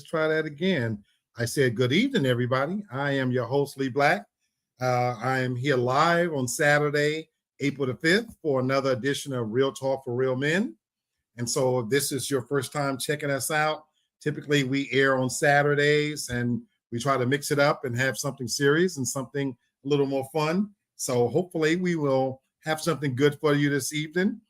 try that again. I said, good evening, everybody. I am your host, Lee Black. I am here live on Saturday, April the 5th for another edition of Real Talk for Real Men. And so if this is your first time checking us out, typically we air on Saturdays and we try to mix it up and have something serious and something a little more fun. So hopefully we will have something good for you this evening.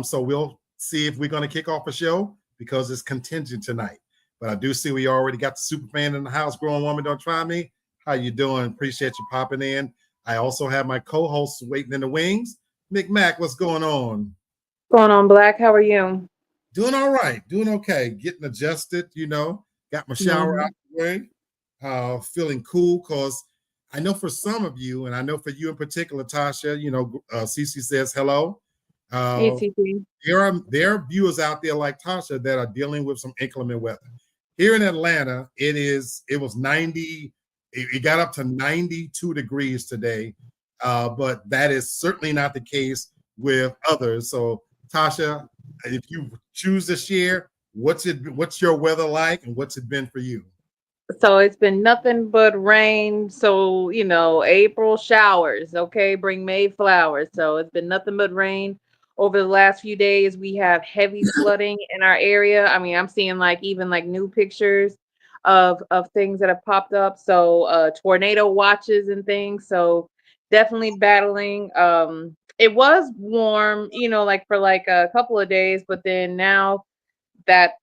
So we'll see if we're going to kick off a show because it's contingent tonight. But I do see we already got the super fan in the house. Grown woman, don't try me. How you doing? Appreciate you popping in. I also have my co-hosts waiting in the wings. Mick Mac, what's going on? Going on, Black? How are you? Doing all right. Doing okay. Getting adjusted, got my shower out the way. Feeling cool because I know for some of you, and I know for you in particular, Tasha, Cece says hello. Hey, TT. There are viewers out there like Tasha that are dealing with some inclement weather. Here in Atlanta, it was 90. It got up to 92 degrees today, but that is certainly not the case with others. So, Tasha, if you choose to share, what's your weather like, and what's it been for you? So it's been nothing but rain. So, April showers, okay? Bring May flowers. So it's been nothing but rain over the last few days. We have heavy flooding in our area. I mean, I'm seeing even new pictures of things that have popped up. So tornado watches and things. So definitely battling. It was warm, for a couple of days, but then now that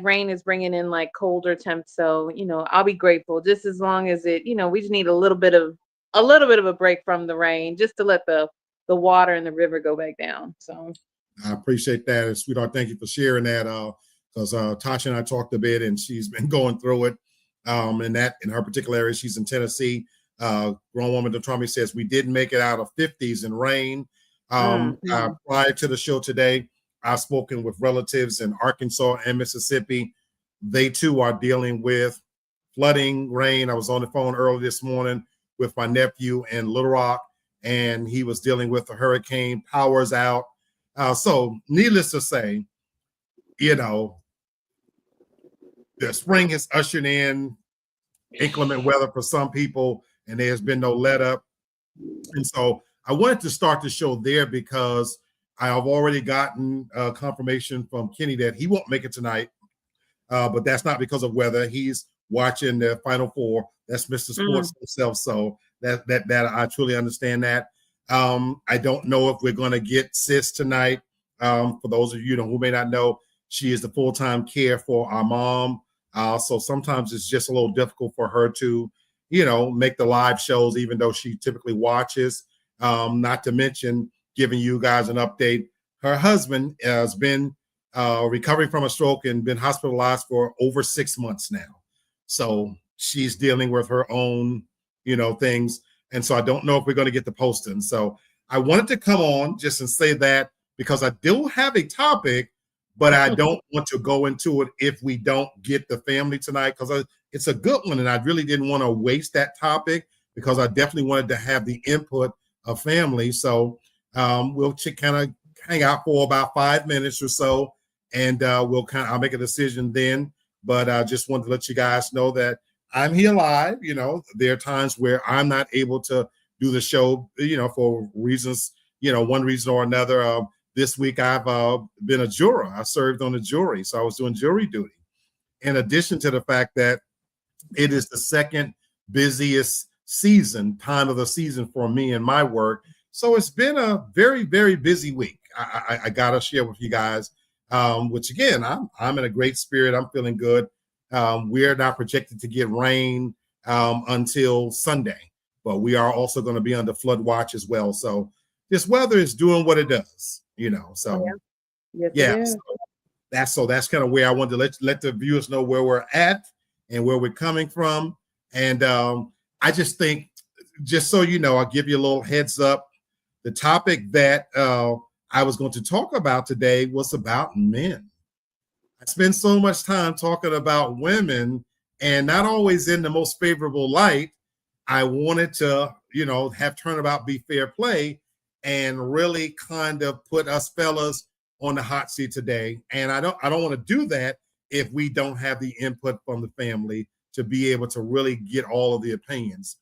rain is bringing in colder temps. So, I'll be grateful just as long as we just need a little bit of a break from the rain just to let the water in the river go back down. So I appreciate that, sweetheart. Thank you for sharing that. Because Tasha and I talked a bit, and she's been going through it. In her particular area, she's in Tennessee. Grown woman Detroit says we didn't make it out of 50s in rain. Prior to the show today, I've spoken with relatives in Arkansas and Mississippi. They too are dealing with flooding, rain. I was on the phone early this morning with my nephew in Little Rock, and he was dealing with a hurricane, power's out. So needless to say, the spring has ushered in inclement weather for some people, and there's been no let up. And so I wanted to start the show there because I have already gotten confirmation from Kenny that he won't make it tonight, but that's not because of weather. He's watching the Final Four. That's Mr. Sports himself, so that I truly understand that. I don't know if we're going to get Sis tonight. For those of you who may not know, she is the full-time care for our mom. So sometimes it's just a little difficult for her to, make the live shows, even though she typically watches. Not to mention giving you guys an update. Her husband has been recovering from a stroke and been hospitalized for over 6 months now. So she's dealing with her own, things. And so I don't know if we're going to get the posting. So I wanted to come on just and say that because I do have a topic, but I don't want to go into it if we don't get the family tonight because it's a good one. And I really didn't want to waste that topic because I definitely wanted to have the input of family. So we'll kind of hang out for about 5 minutes or so, and I'll make a decision then. But I just wanted to let you guys know that I'm here live. There are times where I'm not able to do the show, for reasons, one reason or another. This week I've been a juror. I served on a jury, so I was doing jury duty. In addition to the fact that it is the second busiest time of the season for me and my work. So it's been a very, very busy week. I gotta share with you guys, which again, I'm in a great spirit. I'm feeling good. We're not projected to get rain until Sunday, but we are also going to be under flood watch as well. So this weather is doing what it does, So yes, that's kind of where I wanted to let the viewers know where we're at and where we're coming from. And I just think, just so you know, I'll give you a little heads up. The topic that I was going to talk about today was about men. I spend so much time talking about women and not always in the most favorable light. I wanted to, have turnabout be fair play and really kind of put us fellas on the hot seat today. And I don't want to do that if we don't have the input from the family to be able to really get all of the opinions.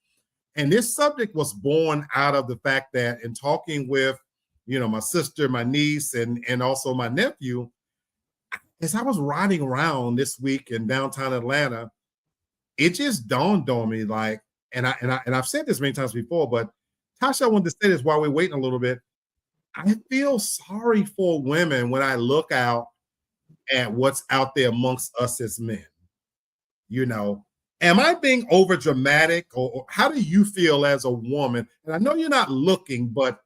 And this subject was born out of the fact that in talking with, my sister, my niece, and also my nephew, as I was riding around this week in downtown Atlanta, it just dawned on me, like, and I've said this many times before, but Tasha, I wanted to say this while we're waiting a little bit. I feel sorry for women when I look out at what's out there amongst us as men. Am I being over dramatic, or how do you feel as a woman? And I know you're not looking, but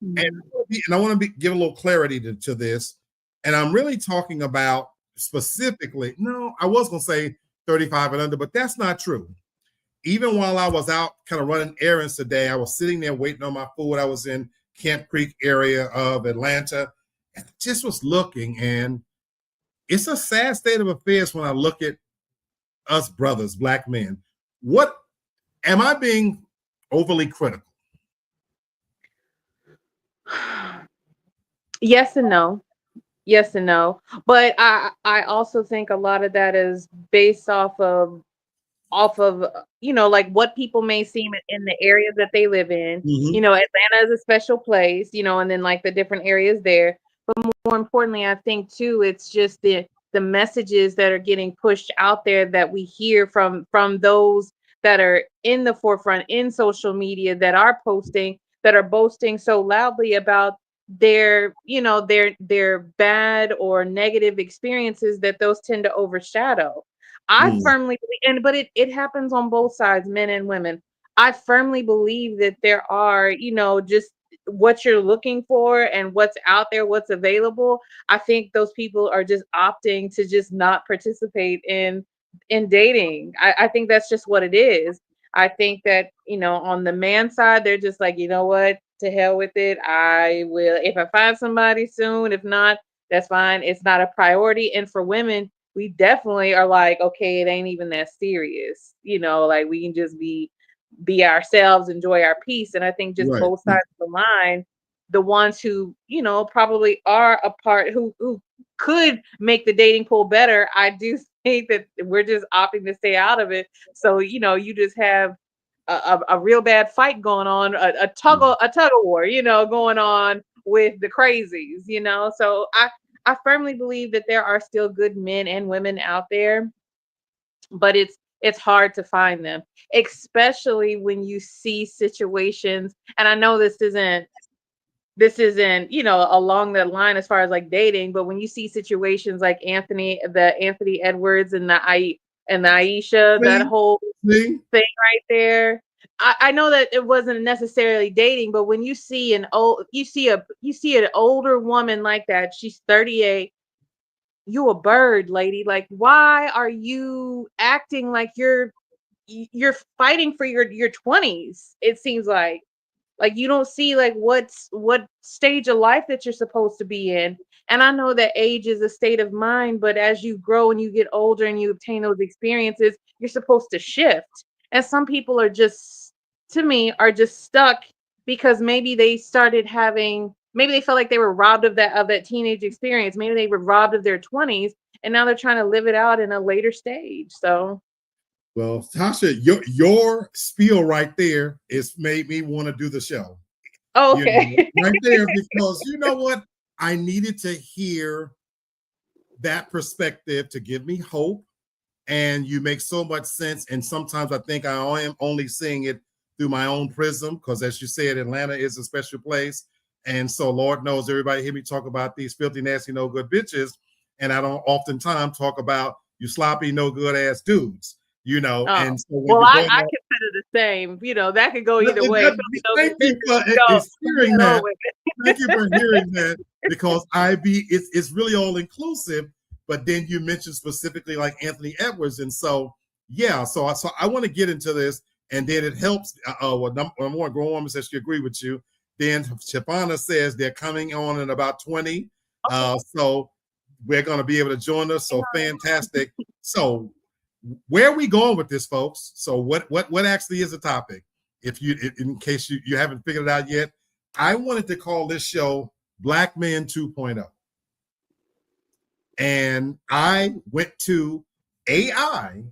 and I want to give a little clarity to this. And I'm really talking about specifically, no, I was going to say 35 and under, but that's not true. Even while I was out kind of running errands today, I was sitting there waiting on my food. I was in Camp Creek area of Atlanta, and just was looking, and it's a sad state of affairs when I look at us brothers, Black men. What am I being overly critical? Yes and no. Yes and no. But I also think a lot of that is based off of like what people may seem in the areas that they live in. Mm-hmm. Atlanta is a special place, and then like the different areas there. But more importantly, I think too, it's just the messages that are getting pushed out there that we hear from those that are in the forefront in social media, that are boasting so loudly about their bad or negative experiences, that those tend to overshadow. I firmly believe, but it happens on both sides, men and women. I firmly believe that there are, just what you're looking for and what's out there, what's available. I think those people are just opting to just not participate in dating. I think that's just what it is. I think that, on the man side, they're just like, you know what, to hell with it. I will, if I find somebody soon, if not, that's fine. It's not a priority. And for women, we definitely are like, okay, it ain't even that serious. Like we can just be ourselves, enjoy our peace. And I think just Right. both sides of the line, the ones who, probably are a part, who could make the dating pool better, I do think that we're just opting to stay out of it. So, you just have a real bad fight going on, a tug of war, going on with the crazies, So I firmly believe that there are still good men and women out there, but it's hard to find them, especially when you see situations. And I know this isn't along that line as far as like dating, but when you see situations like Anthony Edwards and the Aisha, that whole thing right there. I know that it wasn't necessarily dating, but when you see an older woman like that, she's 38, you a bird, lady. Like, why are you acting like you're fighting for your 20s? It seems like you don't see like what stage of life that you're supposed to be in. And I know that age is a state of mind, but as you grow and you get older and you obtain those experiences, you're supposed to shift. And some people are just, to me, are just stuck because maybe they felt like they were robbed of that teenage experience. Maybe they were robbed of their 20s, and now they're trying to live it out in a later stage. So well, Tasha, your spiel right there is made me want to do the show. okay. Right there, because you know what? I needed to hear that perspective to give me hope. And you make so much sense. And sometimes I think I am only seeing it through my own prism, because as you said, Atlanta is a special place. And so Lord knows everybody hear me talk about these filthy, nasty, no good bitches. And I don't oftentimes talk about you sloppy, no good ass dudes. And so when Well, you're I going on, consider the same. That could go either way. thank you for hearing that. Thank you for hearing that, because it's really all inclusive. But then you mentioned specifically like Anthony Edwards, and so yeah, so I want to get into this, and then it helps. Number one, Grown Woman says she agree with you. Then Shafana says they're coming on in about 20. So we're going to be able to join us. So fantastic. So where are we going with this, folks? So what actually is the topic? In case you haven't figured it out yet, I wanted to call this show Black Men 2.0. and I went to AI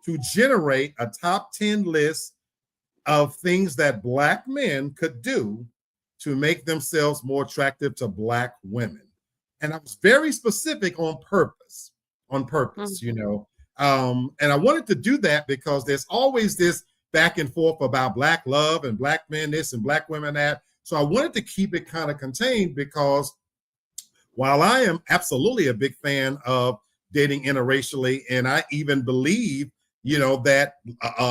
to generate a top 10 list of things that Black men could do to make themselves more attractive to Black women. And I was very specific on purpose, you know. And I wanted to do that because there's always this back and forth about Black love and Black men this and Black women that. So I wanted to keep it kind of contained because while I am absolutely a big fan of dating interracially, and I even believe, you know, that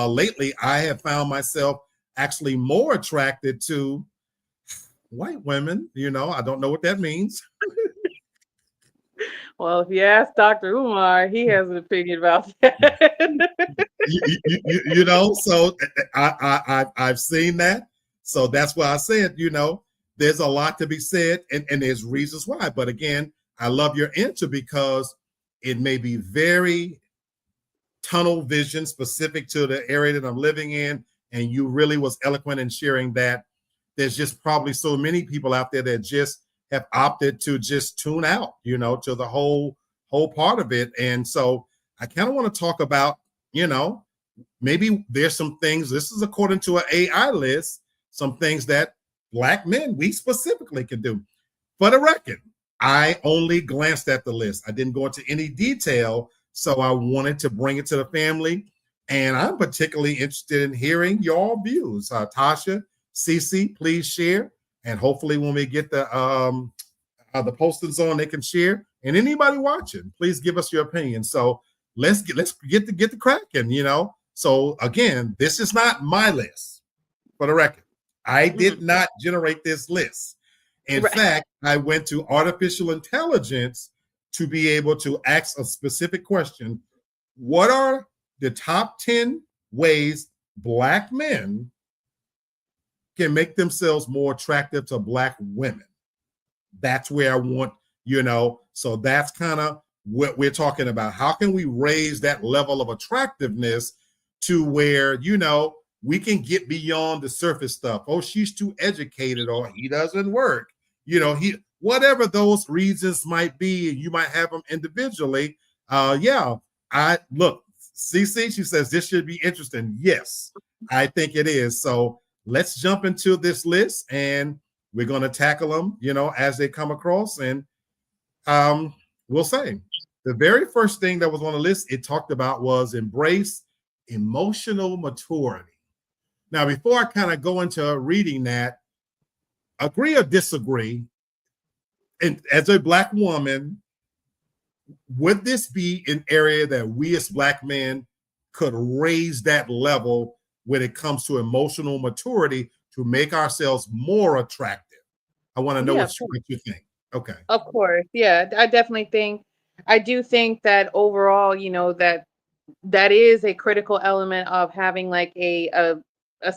lately I have found myself actually more attracted to white women. You know, I don't know what that means. Well, if you ask Dr. Umar, he has an opinion about that. You know, so I've seen that. So that's why I said, you know, there's a lot to be said, and there's reasons why. But again, I love your answer because it may be very tunnel vision specific to the area that I'm living in, and you really was eloquent in sharing that there's just probably so many people out there that just have opted to just tune out, you know, to the whole part of it. And so I kind of want to talk about, you know, maybe there's some things, this is according to an AI list, some things that Black men, we specifically can do. For the record, I only glanced at the list. I didn't go into any detail. So I wanted to bring it to the family. And I'm particularly interested in hearing your views. Tasha, Cece, please share. And hopefully when we get the postings on, they can share. And anybody watching, please give us your opinion. So let's get the cracking, you know. So again, this is not my list, for the record. I did not generate this list. In fact, I went to artificial intelligence to be able to ask a specific question. What are the top 10 ways Black men can make themselves more attractive to Black women? That's where I want, you know, so that's kind of what we're talking about. How can we raise that level of attractiveness to where, you know, we can get beyond the surface stuff. Oh, she's too educated, or he doesn't work. You know, whatever those reasons might be, you might have them individually. Yeah, I look, CC, she says this should be interesting. Yes, I think it is. So let's jump into this list and we're going to tackle them, you know, as they come across. And we'll say the very first thing that was on the list it talked about was embrace emotional maturity. Now, before I kind of go into reading that, agree or disagree, and as a Black woman, would this be an area that we as Black men could raise that level when it comes to emotional maturity to make ourselves more attractive? I want to know what you think. Okay. Of course. Yeah, I do think that overall, you know, that is a critical element of having like a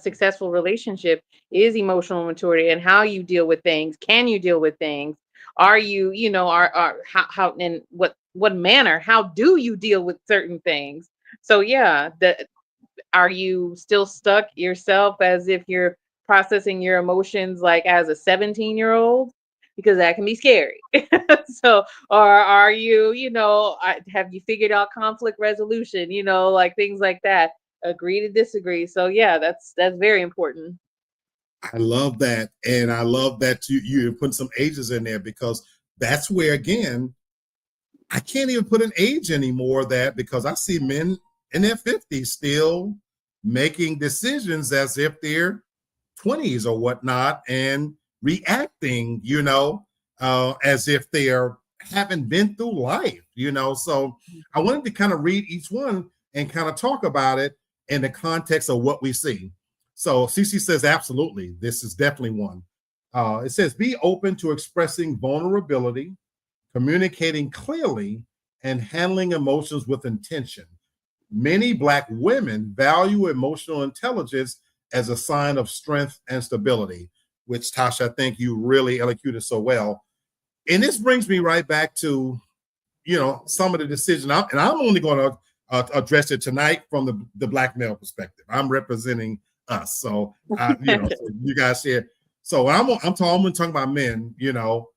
successful relationship is emotional maturity and how you deal with things. Can you deal with things? Are you, you know, are how in what manner? How do you deal with certain things? So yeah, are you still stuck yourself as if you're processing your emotions like as a 17-year-old? Because that can be scary. So, or are you, you know, have you figured out conflict resolution, you know, like things like that? Agree to disagree. So yeah, that's very important. I love that. And I love that you put some ages in there because that's where, again, I can't even put an age anymore that because I see men in their 50s still making decisions as if they're 20s or whatnot and reacting, you know, as if they haven't been through life, you know. So I wanted to kind of read each one and kind of talk about it in the context of what we see. So Cece says, absolutely, this is definitely one. It says, be open to expressing vulnerability, communicating clearly, and handling emotions with intention. Many Black women value emotional intelligence as a sign of strength and stability, which Tasha, I think you really elocuted so well. And this brings me right back to, you know, some of the decisions. And I'm only going to address it tonight from the Black male perspective. I'm representing us. So, you know, so you guys share. So I'm talking about men, you know.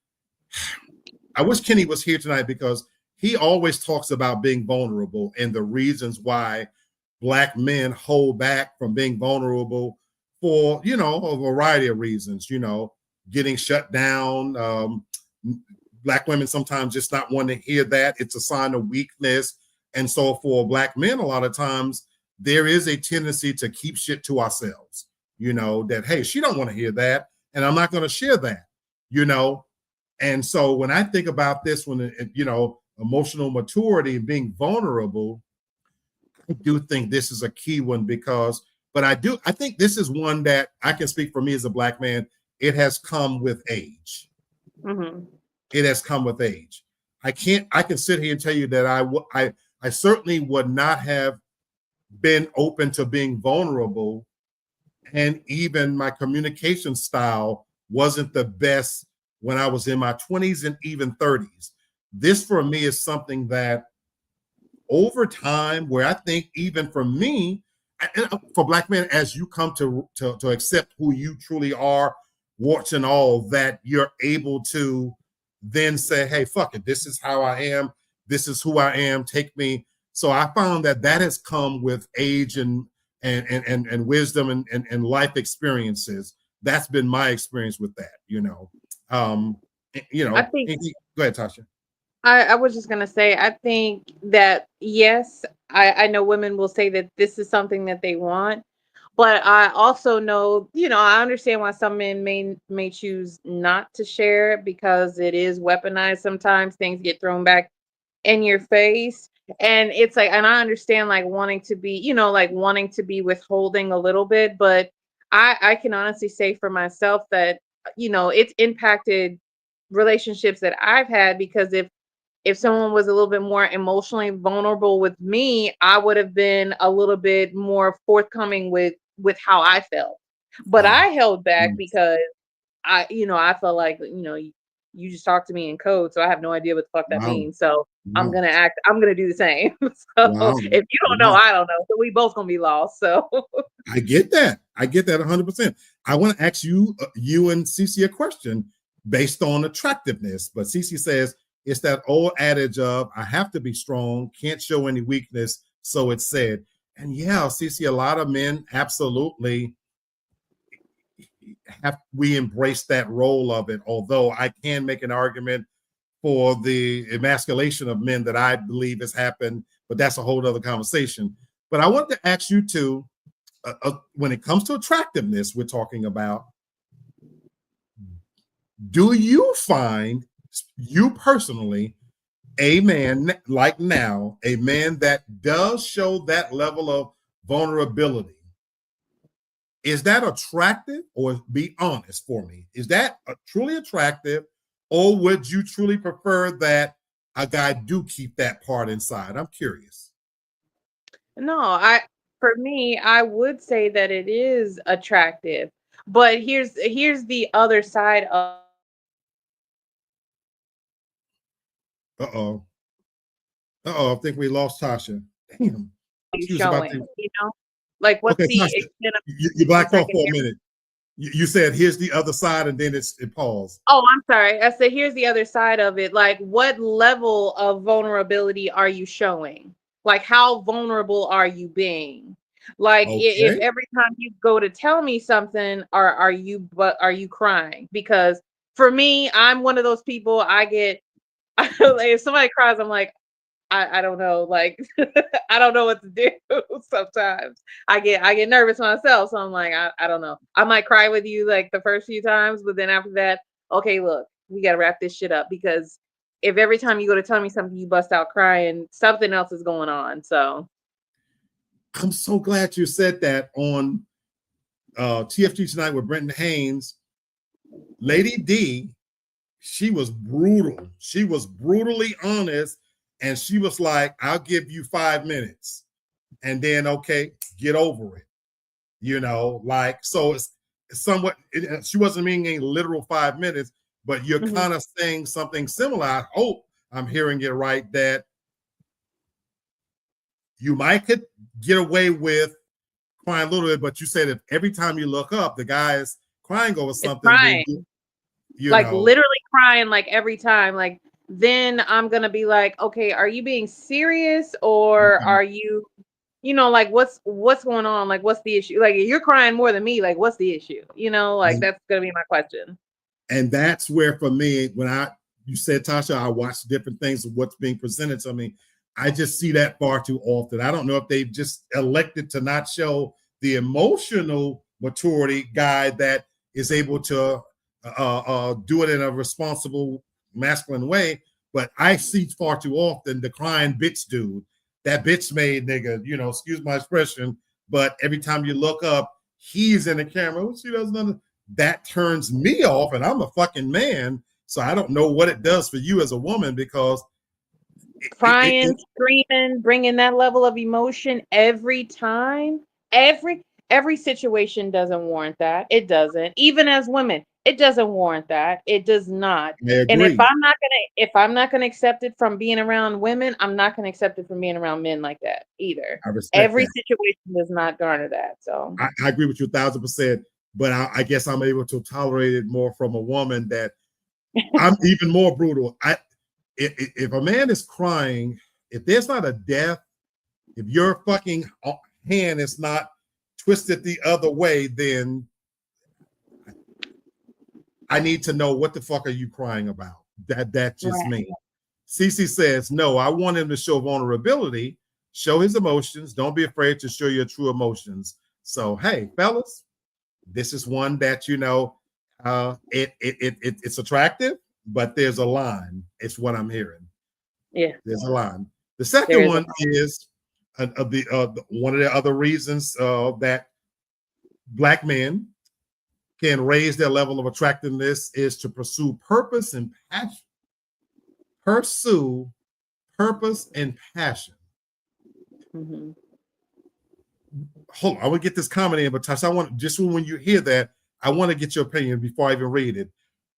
I wish Kenny was here tonight because he always talks about being vulnerable and the reasons why Black men hold back from being vulnerable for, you know, a variety of reasons, you know, getting shut down. Black women sometimes just not wanting to hear that. It's a sign of weakness. And so for Black men, a lot of times there is a tendency to keep shit to ourselves, you know, that, hey, she don't want to hear that. And I'm not going to share that, you know. And so when I think about this, when, you know, emotional maturity and being vulnerable, I do think this is a key one because, but I think this is one that I can speak for me as a Black man. It has come with age. Mm-hmm. It has come with age. I can sit here and tell you that I certainly would not have been open to being vulnerable, and even my communication style wasn't the best when I was in my 20s and even 30s. This for me is something that over time, where I think even for me, for Black men, as you come to accept who you truly are, warts and all, that you're able to then say, hey, fuck it, this is how I am, this is who I am, take me. So I found that has come with age and wisdom and life experiences. That's been my experience with that, you know. I think Go ahead, Tasha. I was just gonna say, I think that yes, I know women will say that this is something that they want, but I also know, you know, I understand why some men may choose not to share it because it is weaponized. Sometimes things get thrown back in your face. And it's like, and I understand like wanting to be, you know, like wanting to be withholding a little bit, but I can honestly say for myself that, you know, it's impacted relationships that I've had because if someone was a little bit more emotionally vulnerable with me, I would have been a little bit more forthcoming with how I felt. But Wow. I held back because I felt like, you just talked to me in code, so I have no idea what the fuck that Wow. means. So I'm Wow. gonna do the same. So Wow. if you don't know, Wow. I don't know. So we both gonna be lost. So I get that. I get that 100%. I want to ask you and Cece a question based on attractiveness. But Cece says it's that old adage of I have to be strong, can't show any weakness, so it's said. And yeah, Cece, a lot of men absolutely we embrace that role of it. Although I can make an argument for the emasculation of men that I believe has happened, but that's a whole other conversation. But I want to ask you too, when it comes to attractiveness, we're talking about, do you find, you personally, a man like now, a man that does show that level of vulnerability, is that attractive? Or be honest for me, is that truly attractive? Or would you truly prefer that a guy do keep that part inside? I'm curious. no, for me, I would say that it is attractive. But here's the other side of Uh-oh. Uh-oh, I think we lost Tasha. Damn. you She was about to. showing, Like what's Okay, the Tasha, extent of you blacked I off can for a hear me? minute. You said, here's the other side, and then it paused. Oh, I'm sorry. I said, here's the other side of it. Like, what level of vulnerability are you showing? Like, how vulnerable are you being? Like, if Okay. every time you go to tell me something, are you crying? Because for me, I'm one of those people. I get if somebody cries, I'm like, I don't know, like I don't know what to do sometimes. I get nervous myself, so I'm like, I don't know. I might cry with you like the first few times, but then after that, okay, look, we gotta wrap this shit up because if every time you go to tell me something you bust out crying, something else is going on. So I'm so glad you said that on TFG Tonight with Brenton Haynes. Lady D, she was brutal. She was brutally honest. And she was like, I'll give you 5 minutes. And then, okay, get over it. You know, like, so it's somewhat, she wasn't meaning a literal 5 minutes, but you're kind of saying something similar. I hope I'm hearing it right, that you might could get away with crying a little bit, but you said if every time you look up, the guy is crying over it's something, then crying. you Like know. literally crying like every time. Like then I'm gonna be like, okay, are you being serious or Okay. are you, like what's going on? Like, what's the issue? Like, you're crying more than me. Like, what's the issue? Like And, that's gonna be my question. and that's where for me, when you said, Tasha, I watch different things of what's being presented to me. I just see that far too often. I don't know if they've just elected to not show the emotional maturity guy that is able to do it in a responsible masculine way. But I see far too often the crying bitch dude, that bitch made nigga, excuse my expression. But every time you look up, he's in the camera. She doesn't. That turns me off, and I'm a fucking man. So I don't know what it does for you as a woman because Crying, screaming, bringing that level of emotion every time, every situation doesn't warrant that. It doesn't. Even as women, it doesn't warrant that. It does not. I And if agree. I'm not gonna accept it from being around women, I'm not gonna accept it from being around men like that either. I respect Every that. situation does not garner that. So I agree with you 1,000%. But I guess I'm able to tolerate it more from a woman that I'm even more brutal. If a man is crying, if there's not a death, if your fucking hand is not twisted the other way, then I need to know what the fuck are you crying about. That's just right. me. Cece says, no, I want him to show vulnerability, show his emotions. Don't be afraid to show your true emotions. So, hey, fellas, this is one that it's attractive, but there's a line. It's what I'm hearing. Yeah. There's a line. The There second is a one is one of the other reasons that black men can raise their level of attractiveness is to pursue purpose and passion. Pursue purpose and passion. mm-hmm. Hold on, I will get this comment in, but Tasha, I want just when you hear that, I want to get your opinion before I even read it.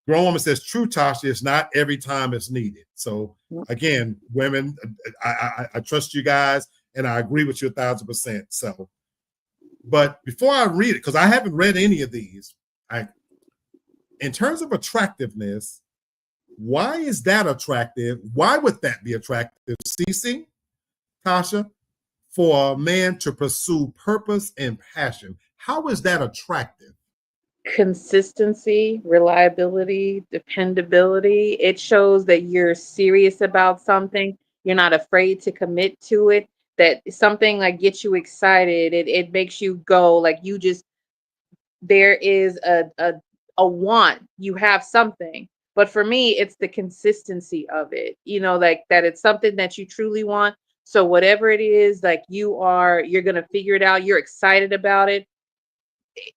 Grown woman says, "True, Tasha, it's not every time it's needed." So again, women, I trust you guys, and I agree with you 1,000%. So, but before I read it, because I haven't read any of these, in terms of attractiveness, why is that attractive? Why would that be attractive, Cece, Tasha? For a man to pursue purpose and passion. How is that attractive? Consistency, reliability, dependability. It shows that you're serious about something. You're not afraid to commit to it. That something like gets you excited. It makes you go like you just there is a want. You have something. But for me, it's the consistency of it. Like that it's something that you truly want. So whatever it is, like you're gonna figure it out. You're excited about it.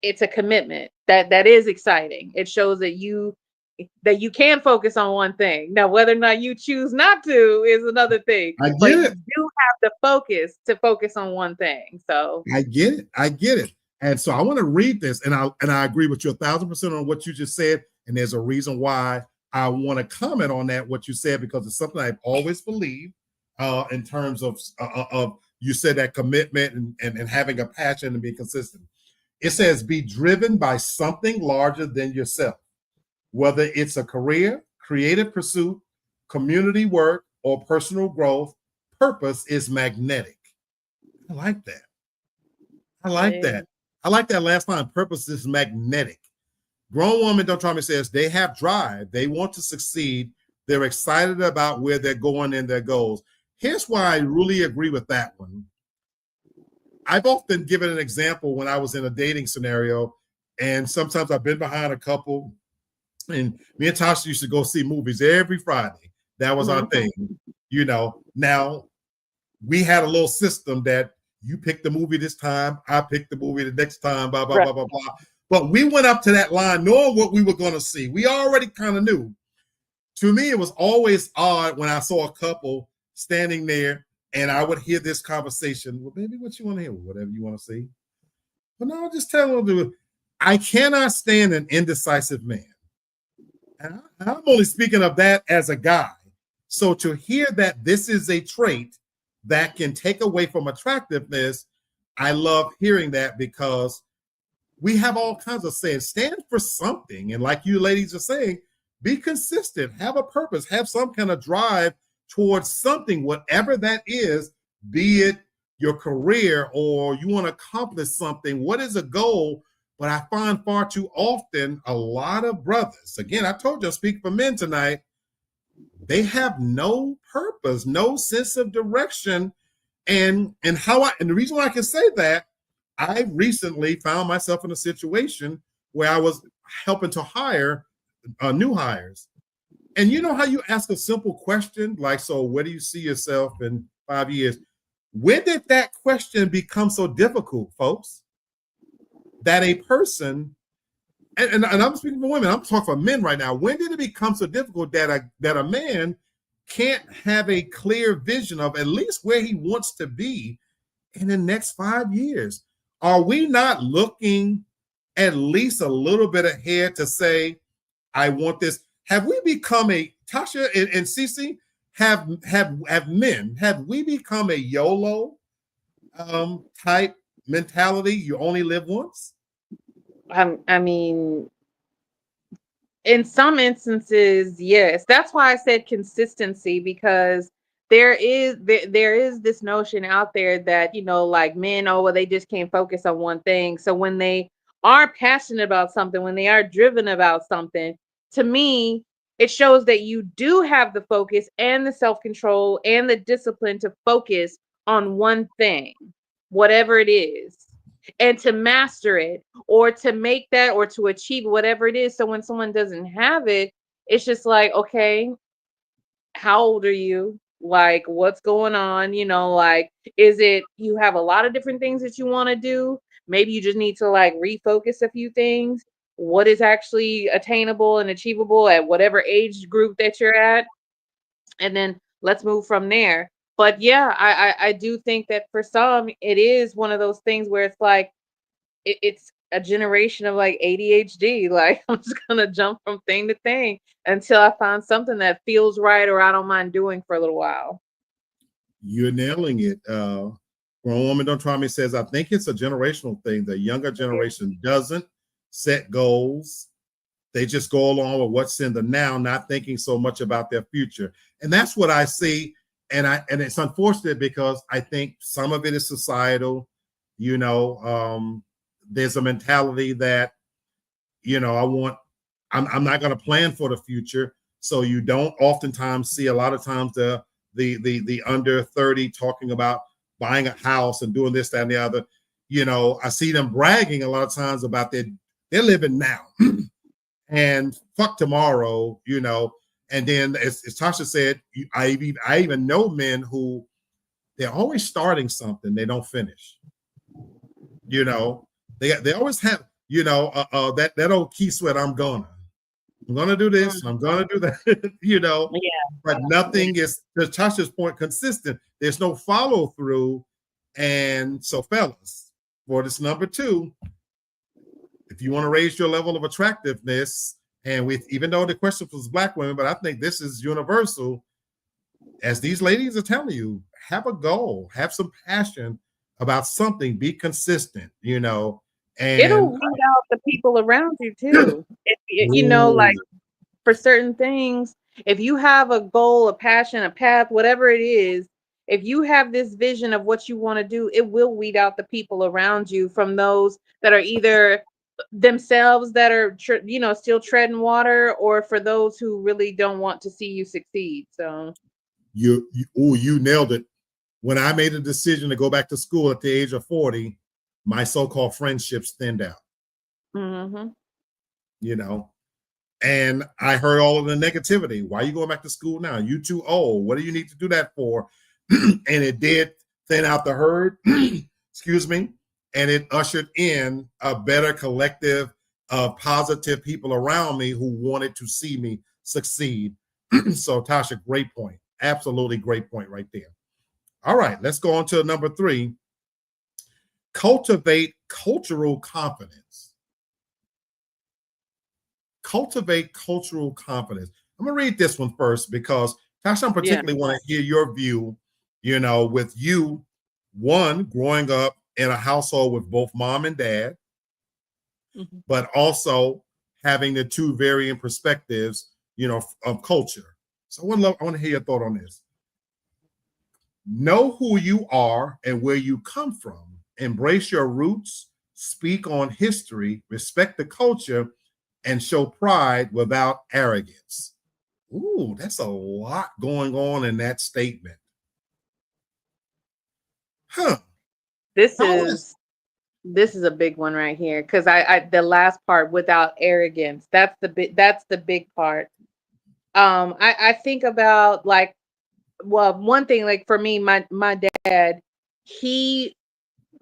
It's a commitment that is exciting. It shows that you can focus on one thing. Now, whether or not you choose not to is another thing, I but get you it. do have the focus to focus on one thing. So I get it. I get it. And so I want to read this, and I agree with you 1,000% on what you just said. And there's a reason why I want to comment on that what you said because it's something I've always believed in terms of you said that commitment and having a passion and being consistent. It says be driven by something larger than yourself, whether it's a career, creative pursuit, community work, or personal growth. Purpose is magnetic. I like that. I like yeah. that. I like that last line. Purpose is magnetic. Grown women, don't try me, says they have drive. They want to succeed. They're excited about where they're going and their goals. Here's why I really agree with that one. I've often given an example when I was in a dating scenario, and sometimes I've been behind a couple, and me and Tasha used to go see movies every Friday. That was our thing. Now we had a little system that you pick the movie this time, I pick the movie the next time, blah, blah, Right. blah, blah, blah. But we went up to that line knowing what we were going to see. We already kind of knew. To me, it was always odd when I saw a couple standing there and I would hear this conversation. Well, baby, what you want to hear? Whatever you want to see. But no, just tell them I cannot stand an indecisive man. And I'm only speaking of that as a guy. So to hear that this is a trait that can take away from attractiveness, I love hearing that because we have all kinds of saying, stand for something. And like you ladies are saying, be consistent, have a purpose, have some kind of drive towards something, whatever that is, be it your career or you want to accomplish something. What is a goal? But I find far too often a lot of brothers, again, I told you, I speak for men tonight, they have no purpose, no sense of direction. And the reason why I can say that, I recently found myself in a situation where I was helping to hire new hires. And you know how you ask a simple question like, so where do you see yourself in 5 years? When did that question become so difficult, folks, that a person, and I'm speaking for women, I'm talking for men right now. When did it become so difficult that a man can't have a clear vision of at least where he wants to be in the next 5 years? Are we not looking at least a little bit ahead to say, I want this? Have we become Tasha and Cece, have we become a YOLO type mentality? You only live once? I mean, in some instances, yes. That's why I said consistency, because there is this notion out there that, like men, oh well, they just can't focus on one thing. So when they are passionate about something, when they are driven about something, to me, it shows that you do have the focus and the self-control and the discipline to focus on one thing, whatever it is, and to master it, or to make that, or to achieve whatever it is. So when someone doesn't have it, it's just like, okay, how old are you? Like, what's going on? Like, is it you have a lot of different things that you want to do? Maybe you just need to like refocus a few things. What is actually attainable and achievable at whatever age group that you're at? And then let's move from there. But yeah, I do think that for some, it is one of those things where it's like, it's a generation of like ADHD. Like, I'm just gonna jump from thing to thing until I find something that feels right or I don't mind doing for a little while. You're nailing it. Grown Woman Don't Try Me says, I think it's a generational thing. The younger generation doesn't set goals. They just go along with what's in the now, not thinking so much about their future. And that's what I see. And it's unfortunate because I think some of it is societal. There's a mentality that, I'm not going to plan for the future. So you don't oftentimes see, a lot of times, the under 30 talking about buying a house and doing this, that, and the other. I see them bragging a lot of times about they're living now and fuck tomorrow, And then as Tasha said, I even know men who they're always starting something they don't finish. They always have, that old key sweat, I'm gonna do this and I'm gonna do that, Yeah. but nothing is, to Tasha's point, consistent. There's no follow through. And so, fellas, for this number 2, if you want to raise your level of attractiveness, and even though the question was Black women, but I think this is universal, as these ladies are telling you, have a goal, have some passion about something, be consistent, and It'll weed out the people around you too. Like, for certain things, if you have a goal, a passion, a path, whatever it is, if you have this vision of what you want to do, it will weed out the people around you from those that are either themselves that are still treading water, or for those who really don't want to see you succeed. So you nailed it. When I made a decision to go back to school at the age of 40, my so-called friendships thinned out. mm-hmm. And I heard all of the negativity. Why are you going back to school now? You too old. What do you need to do that for? And it did thin out the herd, excuse me, and it ushered in a better collective of positive people around me who wanted to see me succeed. So, Tasha, great point. Absolutely great point right there. All right, let's go on to number 3. Cultivate cultural confidence. Cultivate cultural confidence. I'm going to read this one first because, Tasha, I particularly want to hear your view, with you, one, growing up in a household with both mom and dad, but also having the two varying perspectives of culture. So I want to hear your thought on this. Know who you are and where you come from. Embrace your roots, speak on history, respect the culture, and show pride without arrogance. Ooh, that's a lot going on in that statement. Huh. This How is this is a big one right here because I the last part without arrogance. That's the big part. I think about like, well, one thing, like for me, my dad, he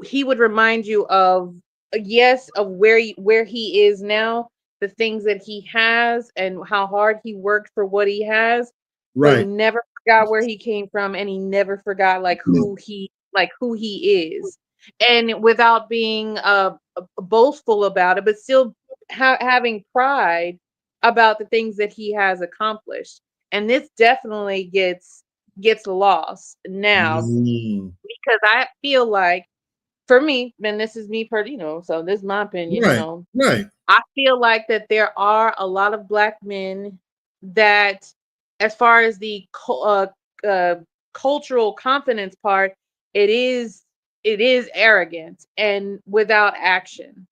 he would remind you of, yes, of where he is now, the things that he has and how hard he worked for what he has, but he right? never forgot where he came from, and he never forgot like who he is, and without being boastful about it, but still having pride about the things that he has accomplished. And this definitely gets lost now, Mm, because I feel like, for me, and this is me per, so this is my opinion, right, right. I feel like that there are a lot of black men that, as far as the cultural confidence part, it is arrogant and without action.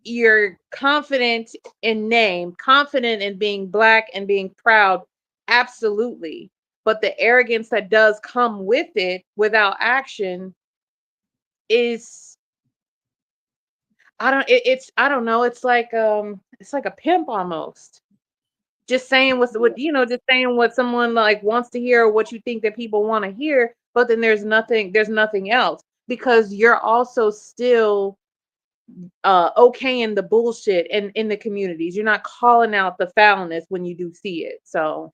You're confident in name, confident in being black and being proud, absolutely. But the arrogance that does come with it without action is, I don't know, it's like a pimp almost. Just saying just saying what someone like wants to hear, or what you think that people want to hear, but then there's nothing else, because you're also still okaying the bullshit in the communities. You're not calling out the foulness when you do see it. So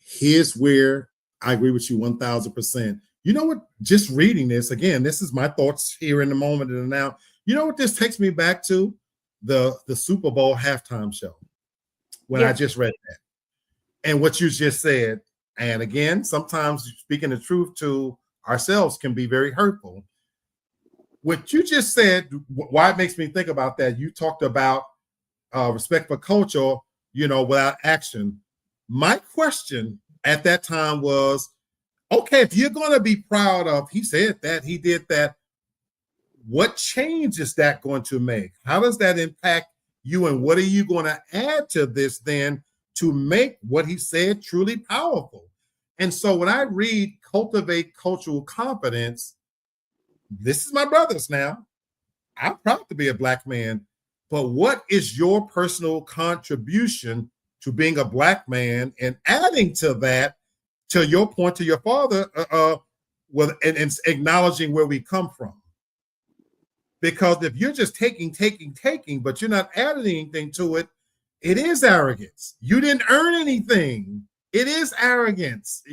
Here's where I agree with you 1000%. You know what? Just reading this again, this is my thoughts here in the moment and now. You know what this takes me back to? The Super Bowl halftime show when I yes. just read that. And what you just said. And again, sometimes speaking the truth to ourselves can be very hurtful. What you just said, why it makes me think about that, you talked about respect for culture, without action. My question at that time was, okay, if you're going to be proud of, he said that, he did that, what change is that going to make? How does that impact you? And what are you going to add to this then to make what he said truly powerful? And so when I read cultivate cultural competence, this is my brother's now. I'm proud to be a black man, but what is your personal contribution to being a black man and adding to that, to your point, to your father, and acknowledging where we come from? Because if you're just taking, but you're not adding anything to it, it is arrogance. You didn't earn anything. It is arrogance.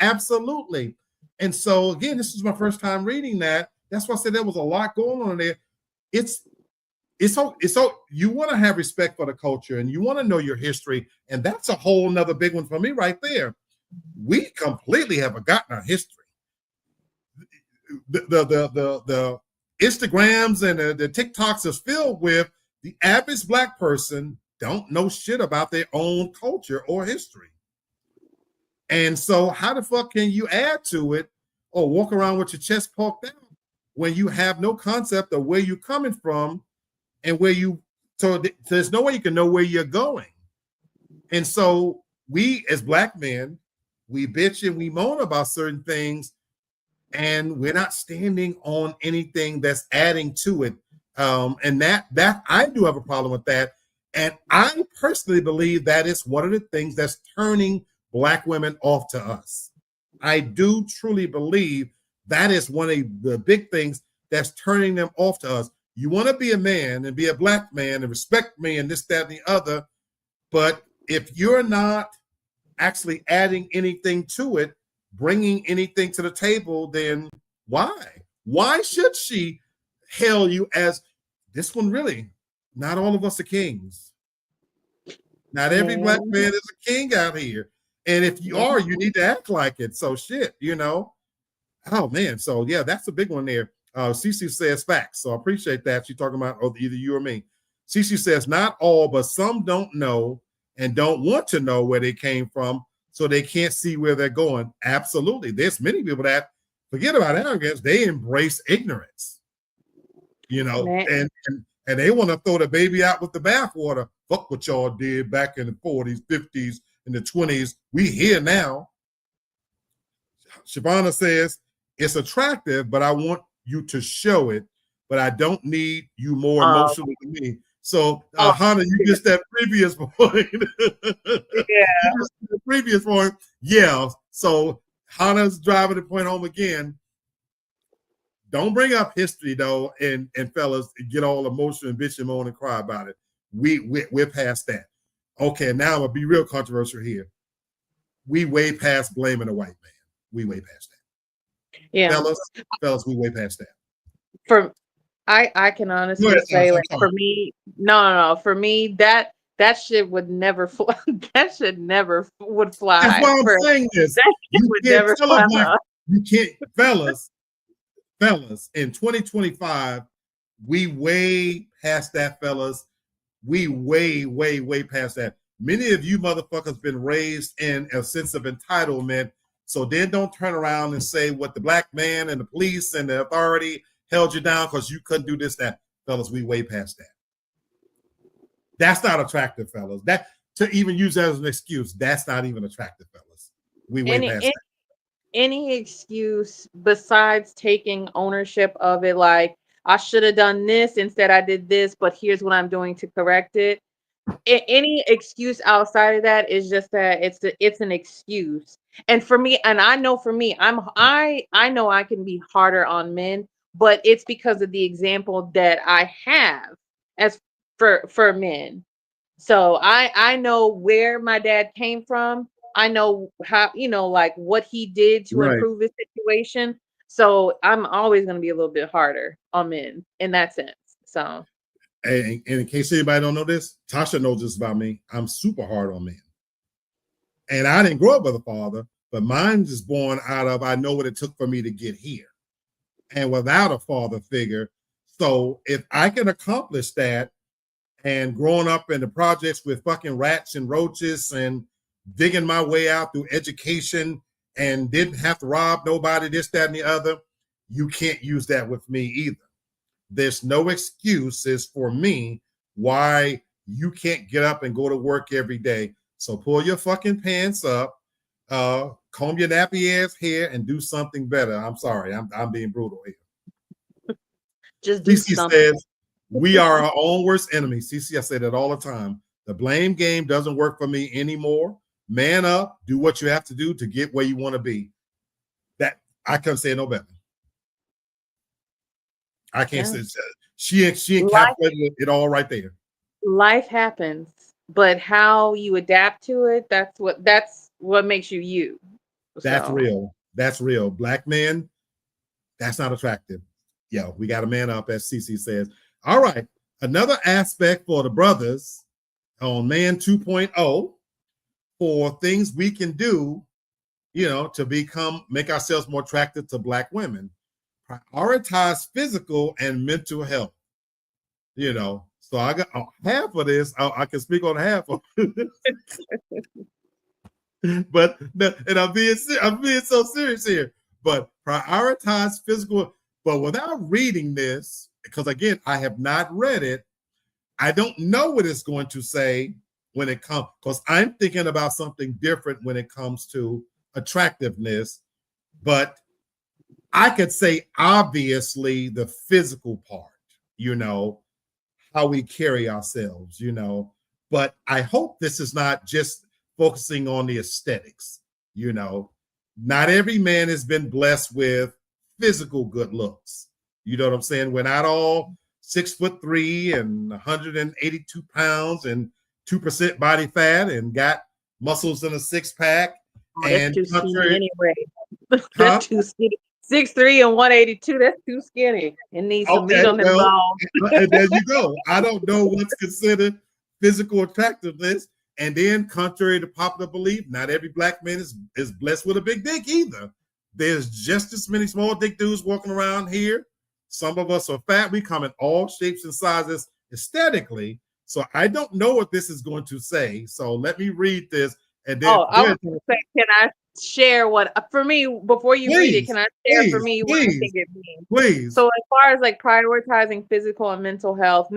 Absolutely. And so again, this is my first time reading that. That's why I said there was a lot going on there. It's so you want to have respect for the culture and you want to know your history, and that's a whole nother big one for me right there. We completely have forgotten our history. The Instagrams and the TikToks is filled with the average black person don't know shit about their own culture or history. And so how the fuck can you add to it or walk around with your chest poked out when you have no concept of where you're coming from and there's no way you can know where you're going. And so we as black men, we bitch and we moan about certain things, and we're not standing on anything that's adding to it. And that I do have a problem with that. And I personally believe that is one of the things that's turning black women off to us. I do truly believe that is one of the big things that's turning them off to us. You want to be a man and be a black man and respect me and this, that, and the other. But if you're not actually adding anything to it, bringing anything to the table, then why? Why should she hail you as this one? Really, not all of us are kings. Not every black Man. man is a king out here. And if you are, you need to act like it. So shit. Oh man. So yeah, that's a big one there. Cece says facts. So I appreciate that. She's talking about either you or me. Cece says not all, but some don't know and don't want to know where they came from, so they can't see where they're going. Absolutely. There's many people that forget about arrogance. They embrace ignorance, Man, and they want to throw the baby out with the bathwater. Fuck what y'all did back in the 40s, 50s, and the 20s. We here now. Shavana says, it's attractive, but I want you to show it, but I don't need you more emotionally than me. So, Hannah, you missed that previous point. Yeah. You missed the previous point. Yeah. So, Hannah's driving the point home again. Don't bring up history, though, and fellas, get all emotional and bitch and moan and cry about it. We're past that. Okay, now I'm going to be real controversial here. We way past blaming a white man. We way past that. Yeah. Fellas, we way past that. I can honestly say, like, for me, no. For me, that shit would never fly. That shit never would fly. That's why I'm saying this. That shit would never fly. You can't, fellas, in 2025, we way past that, fellas. We way past that. Many of you motherfuckers been raised in a sense of entitlement. So then don't turn around and say what the black man and the police and the authority held you down because you couldn't do this, that. Fellas, we way past that. That's not attractive, fellas. That, to even use that as an excuse, that's not even attractive, fellas. We way past that. Any excuse besides taking ownership of it, like, I should have done this, instead I did this, but here's what I'm doing to correct it. Any excuse outside of that is just that it's an excuse. And for me, and I know for me, I know I can be harder on men, but it's because of the example that I have as for men. So I know where my dad came from. I know how, like, what he did to improve his situation. So I'm always going to be a little bit harder on men in that sense. So, and in case anybody don't know this, Tasha knows this about me. I'm super hard on men. And I didn't grow up with a father, but mine is born out of, I know what it took for me to get here and without a father figure. So if I can accomplish that, and growing up in the projects with fucking rats and roaches and digging my way out through education and didn't have to rob nobody, this, that, and the other, you can't use that with me either. There's no excuses for me why you can't get up and go to work every day. So pull your fucking pants up, comb your nappy ass hair, and do something better. I'm sorry, I'm being brutal here. Just do something. Says, we are our own worst enemy. CC, I say that all the time. The blame game doesn't work for me anymore. Man up, do what you have to do to get where you want to be. That I couldn't say no better. I can't say she encapsulated it all right there. Life happens, but how you adapt to it, that's what makes you you. That's real. That's real. Black men, that's not attractive. Yo, we got a man up, as CC says. All right. Another aspect for the brothers on Man 2.0 for things we can do, to make ourselves more attractive to Black women. Prioritize physical and mental health. So I got half of this. I can speak on half of it. But, and I'm being so serious here. But prioritize physical. But without reading this, because again, I have not read it, I don't know what it's going to say when it comes, because I'm thinking about something different when it comes to attractiveness. But I could say, obviously, the physical part, how we carry ourselves, But I hope this is not just focusing on the aesthetics, Not every man has been blessed with physical good looks. You know what I'm saying? We're not all 6'3" and 182 pounds and 2% body fat and got muscles in a six pack. That's too skinny anyway. That's too skinny. 6'3" and 182. That's too skinny. It needs some meat on the bone. And there you go. I don't know what's considered physical attractiveness. And then, contrary to popular belief, not every Black man is blessed with a big dick either. There's just as many small dick dudes walking around here. Some of us are fat. We come in all shapes and sizes aesthetically. So I don't know what this is going to say. So let me read this. And then Oh, I was going to say, can I share what, for me, before you read it, please, can I share for please, me what I think please, it means? please. So as far as like prioritizing physical and mental health,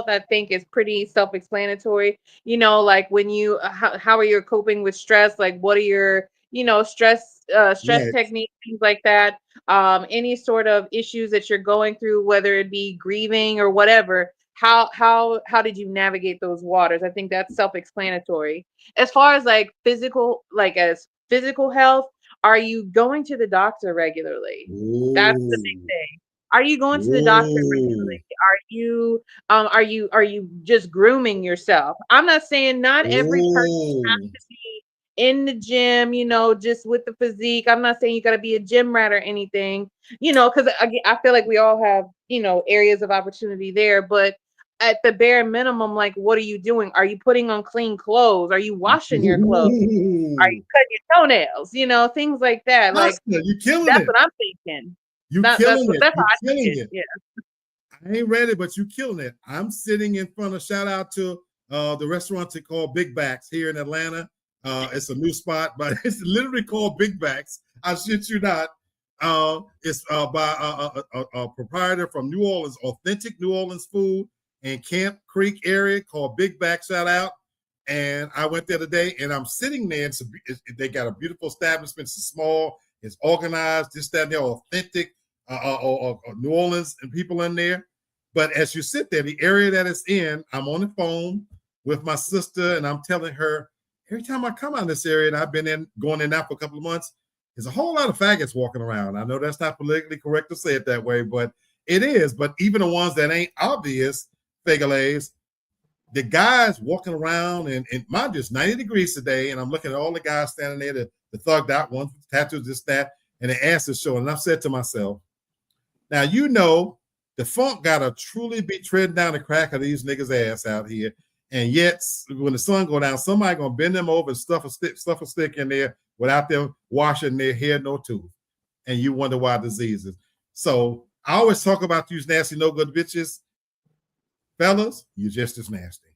I think is pretty self-explanatory. Like when you, how are you coping with stress? Like what are your, stress Next. techniques, things like that. Any sort of issues that you're going through, whether it be grieving or whatever. How did you navigate those waters? I think that's self-explanatory. As far as like physical health, are you going to the doctor regularly? That's the big Ooh. thing. Are you going to the doctor Ooh. regularly? Are you just grooming yourself? I'm not saying not every person Ooh. has to be in the gym, just with the physique. I'm not saying you got to be a gym rat or anything, because I feel like we all have, areas of opportunity there, but at the bare minimum, like, what are you doing? Are you putting on clean clothes? Are you washing your clothes? Are you Ooh. cutting your toenails? Things like that. Like, Oscar, you killing that's it. what I'm thinking. You That, that's killing what it. that's how You I see killing it. it. Yeah. I ain't ready, but you killing it. I'm sitting in front of shout out to the restaurant they call Big Backs here in Atlanta. It's a new spot, but it's literally called Big Backs. I shit you not. It's by a proprietor from New Orleans, authentic New Orleans food in Camp Creek area called Big Back. Shout out. And I went there today, and I'm sitting there. They got a beautiful establishment. It's small. It's organized. This, that, and they're authentic New Orleans and people in there. But as you sit there, the area that it's in, I'm on the phone with my sister, and I'm telling her every time I come out of this area, and I've been going in now for a couple of months, there's a whole lot of faggots walking around. I know that's not politically correct to say it that way, but it is. But even the ones that ain't obvious, faggots, the guys walking around, and mind you, it's 90 degrees today, and I'm looking at all the guys standing there, the thugged out ones, tattoos, this, that, and the ass is showing. And I've said to myself, now, the funk gotta truly be treading down the crack of these niggas' ass out here. And yet, when the sun go down, somebody gonna bend them over and stuff a stick in there without them washing their hair no tooth. And you wonder why diseases. So I always talk about these nasty, no good bitches. Fellas, you're just as nasty.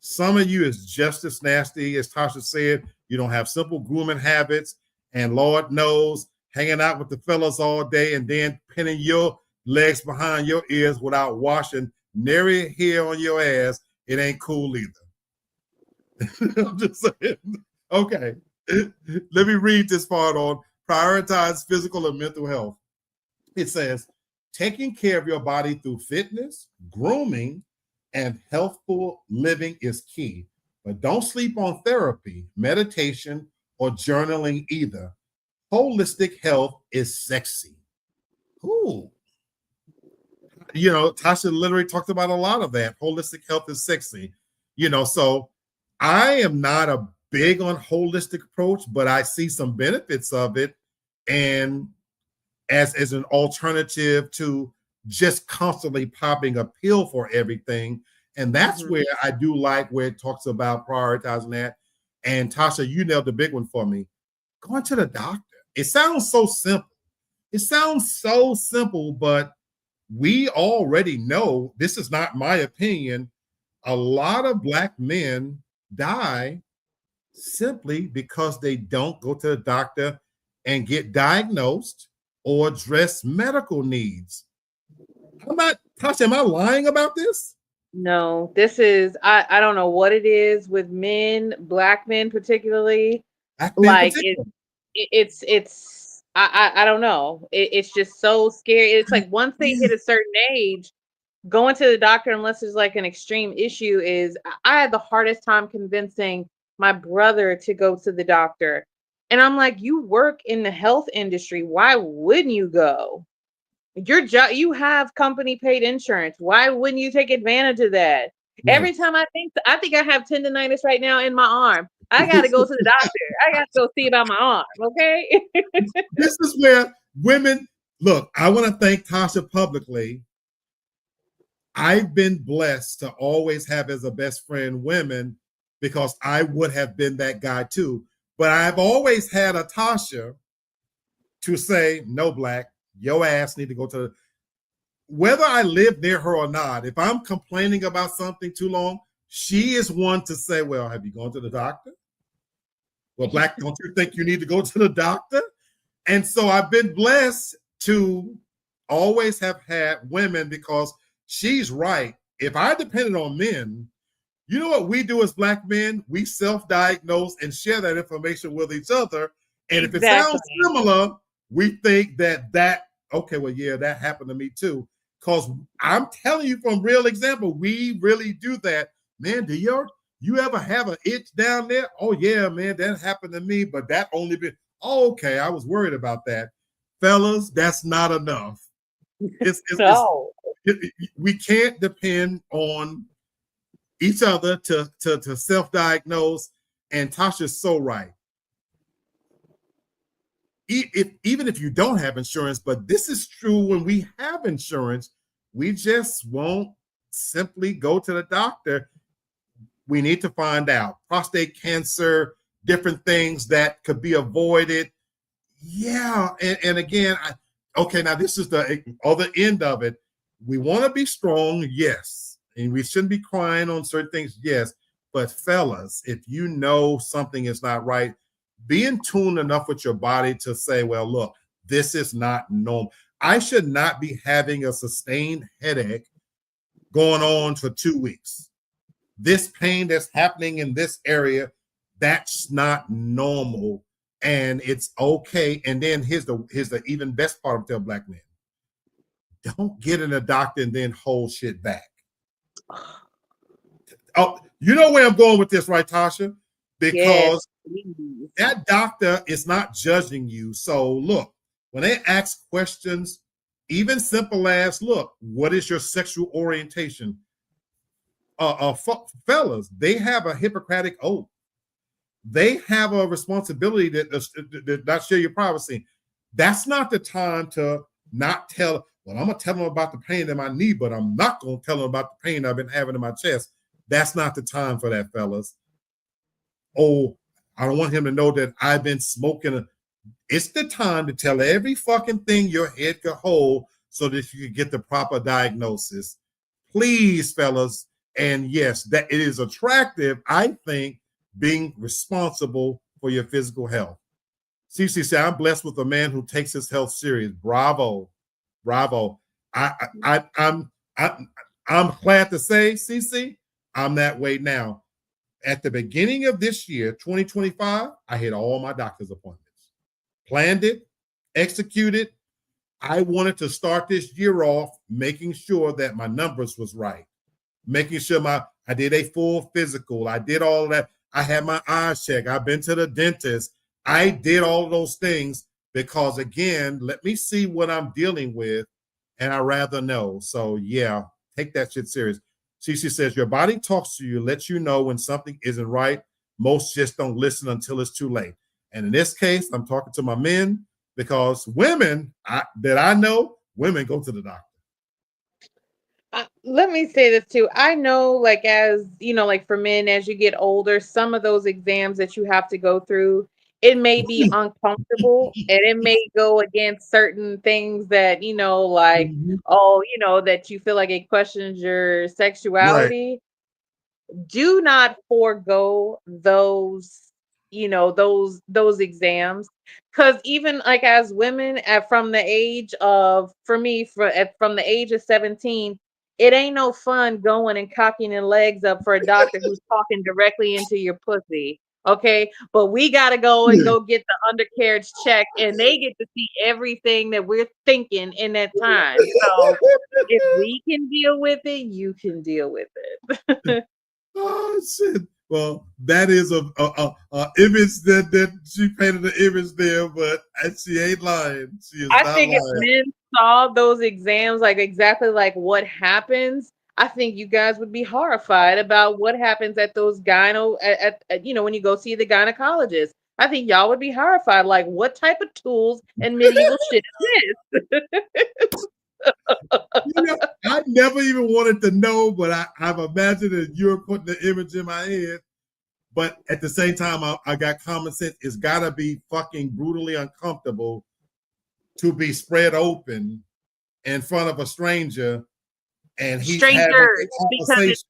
Some of you is just as nasty. As Tasha said, you don't have simple grooming habits. And Lord knows, hanging out with the fellas all day and then pinning your legs behind your ears without washing nary hair on your ass, it ain't cool either. I'm just saying. Okay. Let me read this part on prioritize physical and mental health. It says, taking care of your body through fitness, grooming, and healthful living is key. But don't sleep on therapy, meditation, or journaling either. Holistic health is sexy. Ooh. Tasha literally talked about a lot of that. Holistic health is sexy. So I am not a big on holistic approach, but I see some benefits of it. And as an alternative to just constantly popping a pill for everything. And that's where I do like where it talks about prioritizing that. And Tasha, you nailed the big one for me. Going to the doctor. It sounds so simple. But we already know, this is not my opinion, a lot of Black men die simply because they don't go to the doctor and get diagnosed or address medical needs. Tasha, am I lying about this? No, this is, I don't know what it is with men, Black men particularly. Like I don't know. It's just so scary. It's like once they hit a certain age, going to the doctor, unless there's like an extreme issue, is I had the hardest time convincing my brother to go to the doctor. And I'm like, you work in the health industry. Why wouldn't you go? Your job, you have company paid insurance. Why wouldn't you take advantage of that? Right. Every time I think I have tendonitis right now in my arm. I got to go to the doctor. I got to go see about my arm. Okay. This is where women look. I want to thank Tasha publicly. I've been blessed to always have as a best friend women because I would have been that guy too. But I've always had a Tasha to say, no, Black, your ass need to go to, whether I live near her or not. If I'm complaining about something too long, she is one to say, well, have you gone to the doctor? Well, Black, don't you think you need to go to the doctor? And so I've been blessed to always have had women, because she's right. If I depended on men, you know what we do as Black men? We self-diagnose and share that information with each other. And if it sounds similar, we think that, okay, well, yeah, that happened to me too. Because I'm telling you from real example, we really do that. Man, do you ever have an itch down there? Oh, yeah, man, that happened to me, but that only been, oh, okay, I was worried about that. Fellas, that's not enough. No. We can't depend on each other to self-diagnose. And Tasha's so right. Even if you don't have insurance, but this is true when we have insurance, we just won't simply go to the doctor. We need to find out prostate cancer, different things that could be avoided. Yeah, and again, okay, now this is the other end of it. We want to be strong, yes, and we shouldn't be crying on certain things, yes. But fellas, if you know something is not right, be in tune enough with your body to say, well, look, this is not normal. I should not be having a sustained headache going on for 2 weeks. This pain that's happening in this area, that's not normal. And it's okay. And then here's the even best part of tell Black men. Don't get in a doctor and then hold shit back. Oh, you know where I'm going with this, right, Tasha? Because that doctor is not judging you. So look, when they ask questions, even simple as, look, what is your sexual orientation? Fellas, they have a Hippocratic oath. They have a responsibility to not share your privacy. That's not the time to not tell. Well, I'm gonna tell them about the pain in my knee, but I'm not gonna tell them about the pain I've been having in my chest. That's not the time for that, fellas. Oh, I don't want him to know that I've been smoking. It's the time to tell every fucking thing your head could hold so that you can get the proper diagnosis. Please, fellas. And yes, that it is attractive, I think, being responsible for your physical health. CC said, I'm blessed with a man who takes his health serious. Bravo. Bravo. I'm glad to say, CC, I'm that way now. At the beginning of this year, 2025, I hit all my doctor's appointments. Planned it, executed. I wanted to start this year off making sure that my numbers was right. Making sure I did a full physical. I did all of that. I had my eyes checked. I've been to the dentist. I did all of those things because, again, let me see what I'm dealing with, and I rather know. So, yeah, take that shit serious. She says, your body talks to you, lets you know when something isn't right. Most just don't listen until it's too late. And in this case, I'm talking to my men because women that I know, women go to the doctor. Let me say this too. I know, like, as you know, like for men, as you get older, some of those exams that you have to go through, it may be uncomfortable and it may go against certain things that, like, oh, that you feel like it questions your sexuality. Do not forego those exams, because even like as women from the age of for me from the age of 17, it ain't no fun going and cocking their legs up for a doctor who's talking directly into your pussy. Okay, but we got to go and go get the undercarriage check, and they get to see everything that we're thinking in that time. So if we can deal with it, you can deal with it. Oh shit! Well, that is a image that she painted an image there, but she ain't lying. She is I not think if lying. men saw those exams, like exactly like what happens, I think you guys would be horrified about what happens at those when you go see the gynecologist. I think y'all would be horrified. Like, what type of tools and medieval shit is this? I never even wanted to know, but I've imagined that you're putting the image in my head. But at the same time, I got common sense. It's got to be fucking brutally uncomfortable to be spread open in front of a stranger and he's having a conversation.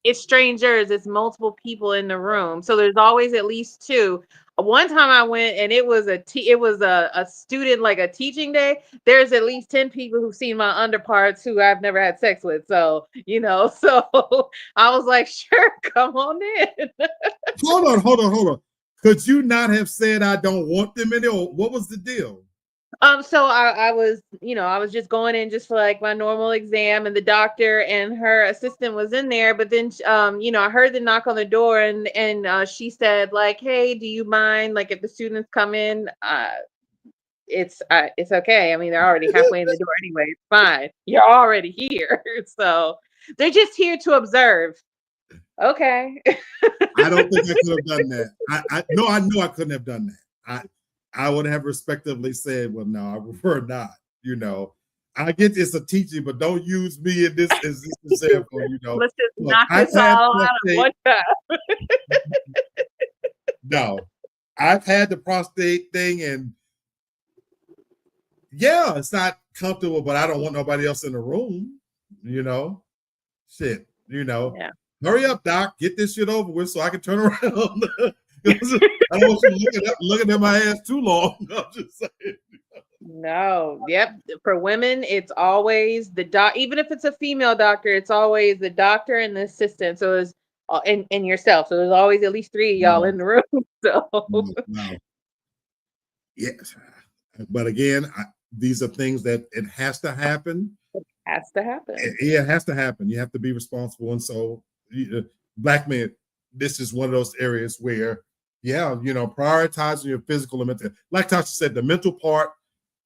it's strangers, it's multiple people in the room. So there's always at least two. One time I went and it was a student, like a teaching day. There's at least 10 people who've seen my underparts who I've never had sex with. So, so I was like, sure, come on in. Hold on. Could you not have said I don't want them in there? Or what was the deal? So I was, I was just going in just for like my normal exam, and the doctor and her assistant was in there. But then, I heard the knock on the door, and she said like, "Hey, do you mind like if the students come in? It's okay. I mean, they're already halfway in the door anyway. It's fine. You're already here, so they're just here to observe." Okay. I don't think I could have done that. I know I couldn't have done that. I would have respectively said, well, no, I prefer not. I get it's a teaching, but don't use me in this as this example. Let's just Look, knock I've this had all out at prostate. one time. No, I've had the prostate thing, and yeah, it's not comfortable, but I don't want nobody else in the room. Shit. Yeah. Hurry up, doc. Get this shit over with so I can turn around. I don't want you looking at my ass too long. I'm just saying. No, yep. For women, it's always the doc. Even if it's a female doctor, it's always the doctor and the assistant. So it's and yourself. So there's always at least three of y'all in the room. So No. Yes, but again, these are things that it has to happen. it has to happen. It has to happen. You have to be responsible, and so black men, this is one of those areas where, prioritizing your physical and mental. Like Tasha said, the mental part.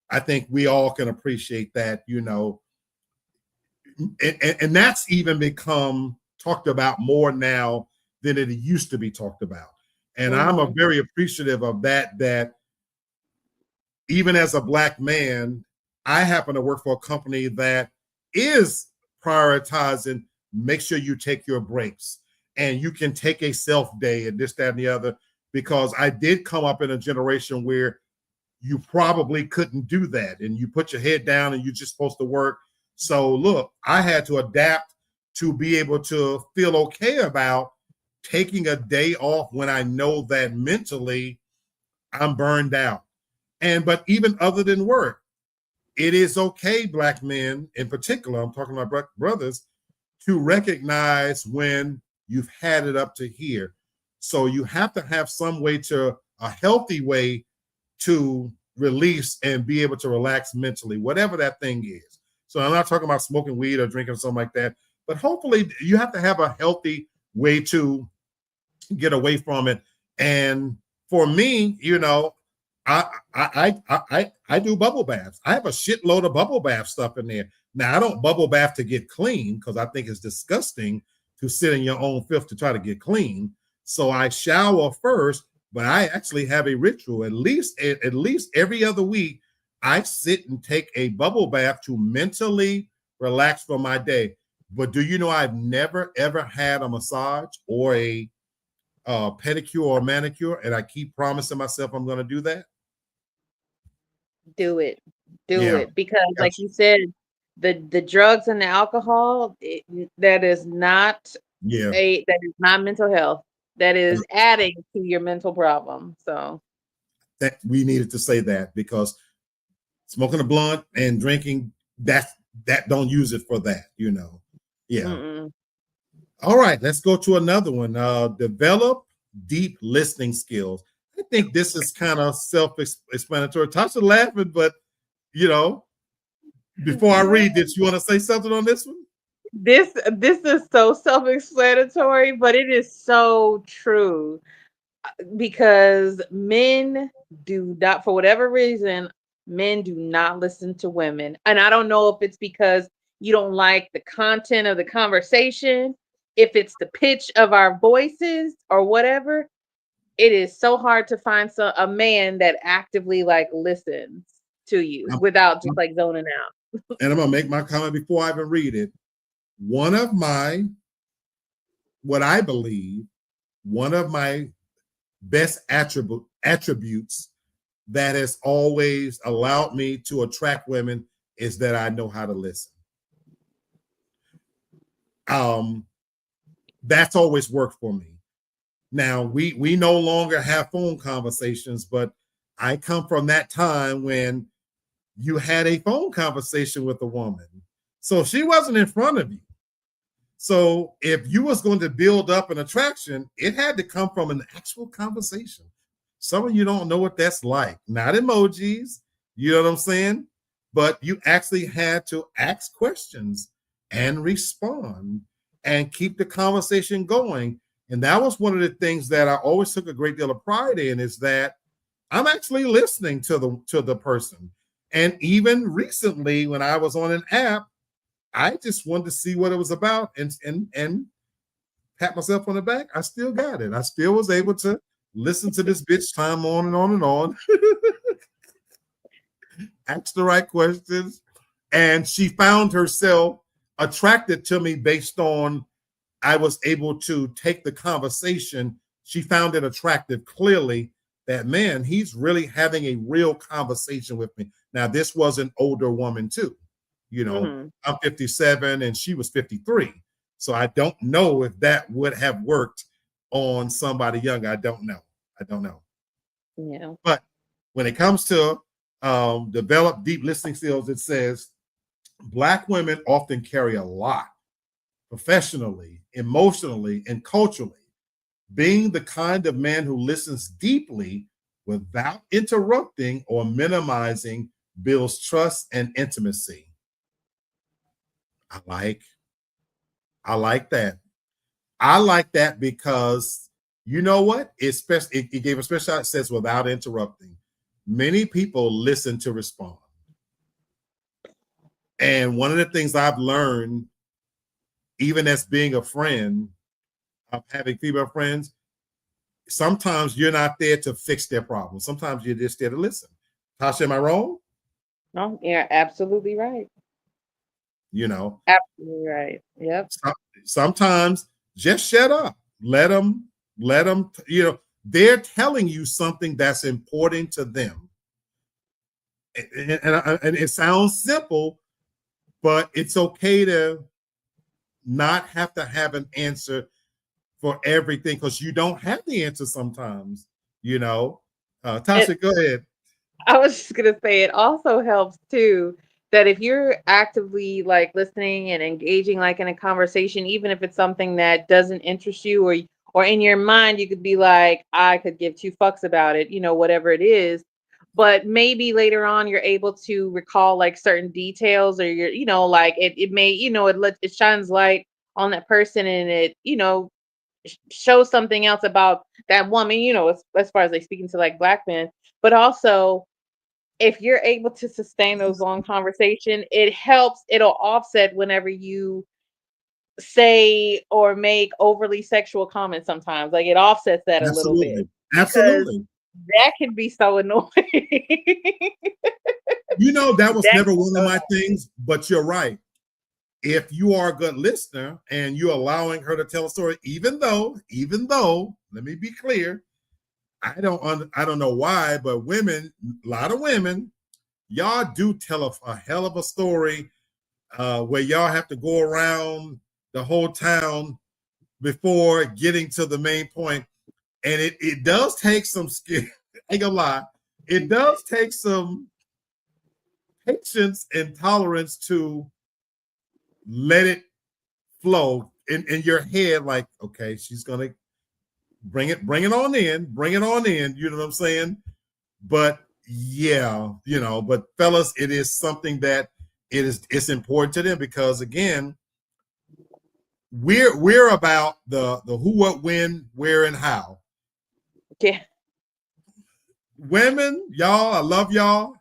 I think we all can appreciate that, and that's even become talked about more now than it used to be talked about. And I'm a very appreciative of that even as a black man, I happen to work for a company that is prioritizing, make sure you take your breaks and you can take a self day and this, that, and the other, because I did come up in a generation where you probably couldn't do that. And you put your head down and you're just supposed to work. So look, I had to adapt to be able to feel okay about taking a day off when I know that mentally I'm burned out. But even other than work, it is okay, black men in particular, I'm talking about brothers, to recognize when you've had it up to here. So you have to have some way a healthy way to release and be able to relax mentally, whatever that thing is. So I'm not talking about smoking weed or drinking something like that, but hopefully you have to have a healthy way to get away from it. And for me, I do bubble baths. I have a shitload of bubble bath stuff in there. Now I don't bubble bath to get clean because I think it's disgusting to sit in your own filth to try to get clean. So I shower first, but I actually have a ritual. At least every other week, I sit and take a bubble bath to mentally relax for my day. But do you know I've never ever had a massage or a pedicure or manicure, and I keep promising myself I'm going to do that. Do it, Yeah. because like you said, the drugs and the alcohol, that is not mental health. That is adding to your mental problem. So that we needed to say that, because smoking a blunt and drinking, that don't use it for that, Yeah. Mm-mm. All right, let's go to another one. Develop deep listening skills. I think this is kind of self-explanatory. Tasha laughing, but before I read this, you want to say something on this one? This is so self-explanatory, but it is so true, because men do not, for whatever reason, men do not listen to women. And I don't know if it's because you don't like the content of the conversation, if it's the pitch of our voices or whatever. It is so hard to find a man that actively like listens to you without just like zoning out. And I'm gonna make my comment before I even read it. One of my best attributes that has always allowed me to attract women is that I know how to listen. that's always worked for me. Now we no longer have phone conversations, but I come from that time when you had a phone conversation with a woman. So she wasn't in front of you. So if you was going to build up an attraction, it had to come from an actual conversation. Some of you don't know what that's like. Not emojis, you know what I'm saying? But you actually had to ask questions and respond and keep the conversation going. And that was one of the things that I always took a great deal of pride in, is that I'm actually listening to the person. And even recently, when I was on an app, I just wanted to see what it was about and pat myself on the back. I still got it. I still was able to listen to this bitch time on and on and on. Ask the right questions. And she found herself attracted to me based on I was able to take the conversation. She found it attractive clearly that, man, he's really having a real conversation with me. Now, this was an older woman too. You know, I'm 57 and she was 53. So I don't know if that would have worked on somebody young. I don't know. Yeah. But when it comes to develop deep listening skills, it says Black women often carry a lot professionally, emotionally, and culturally. Being the kind of man who listens deeply without interrupting or minimizing builds trust and intimacy. I like that. I like that because you know what? It gave a special. It says without interrupting. Many people listen to respond. And one of the things I've learned, even as being a friend, of having female friends, sometimes you're not there to fix their problems. Sometimes you're just there to listen. Tasha, am I wrong? No, you're absolutely right. You know, Absolutely right. Yep. sometimes just shut up. Let them, you know, they're telling you something that's important to them. And it sounds simple, but it's okay to not have to have an answer for everything, because you don't have the answer sometimes, you know. Tasha, go ahead. I was just gonna say it also helps too that if you're actively like listening and engaging like in a conversation, even if it's something that doesn't interest you, or in your mind you could be like, I could give two fucks about it, whatever it is. But maybe later on you're able to recall like certain details, or like it may, it shines light on that person, and it, shows something else about that woman, as far as like speaking to like Black men. But also, if you're able to sustain those long conversation, it'll offset whenever you say or make overly sexual comments sometimes. Like it offsets that a little bit, Absolutely. because Absolutely. that can be so annoying. You know, that was That never one of my things, but you're right. If you are a good listener and you're allowing her to tell a story, even though, let me be clear, I don't know why, but women, a lot of women, y'all do tell a hell of a story where y'all have to go around the whole town before getting to the main point. And it does take some skill. I ain't gonna lie. It does take some patience and tolerance to let it flow in your head. Like, okay, she's gonna bring it on in, you know what I'm saying? But yeah, but fellas, it is something that it's important to them, because again, we're about the who, what, when, where, and how. yeah. Women, y'all, I love y'all.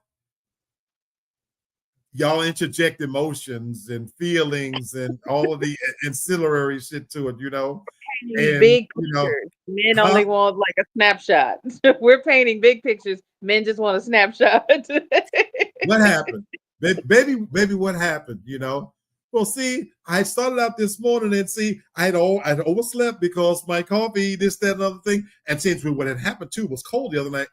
Y'all interject emotions and feelings and all of the ancillary shit to it, Painting and big pictures. Men huh? only want like a snapshot. We're painting big pictures. Men just want a snapshot. What happened? Baby, what happened? Well, see, I started out this morning and see, I'd overslept because my coffee, this, that, and other thing. And since what had happened too was cold the other night,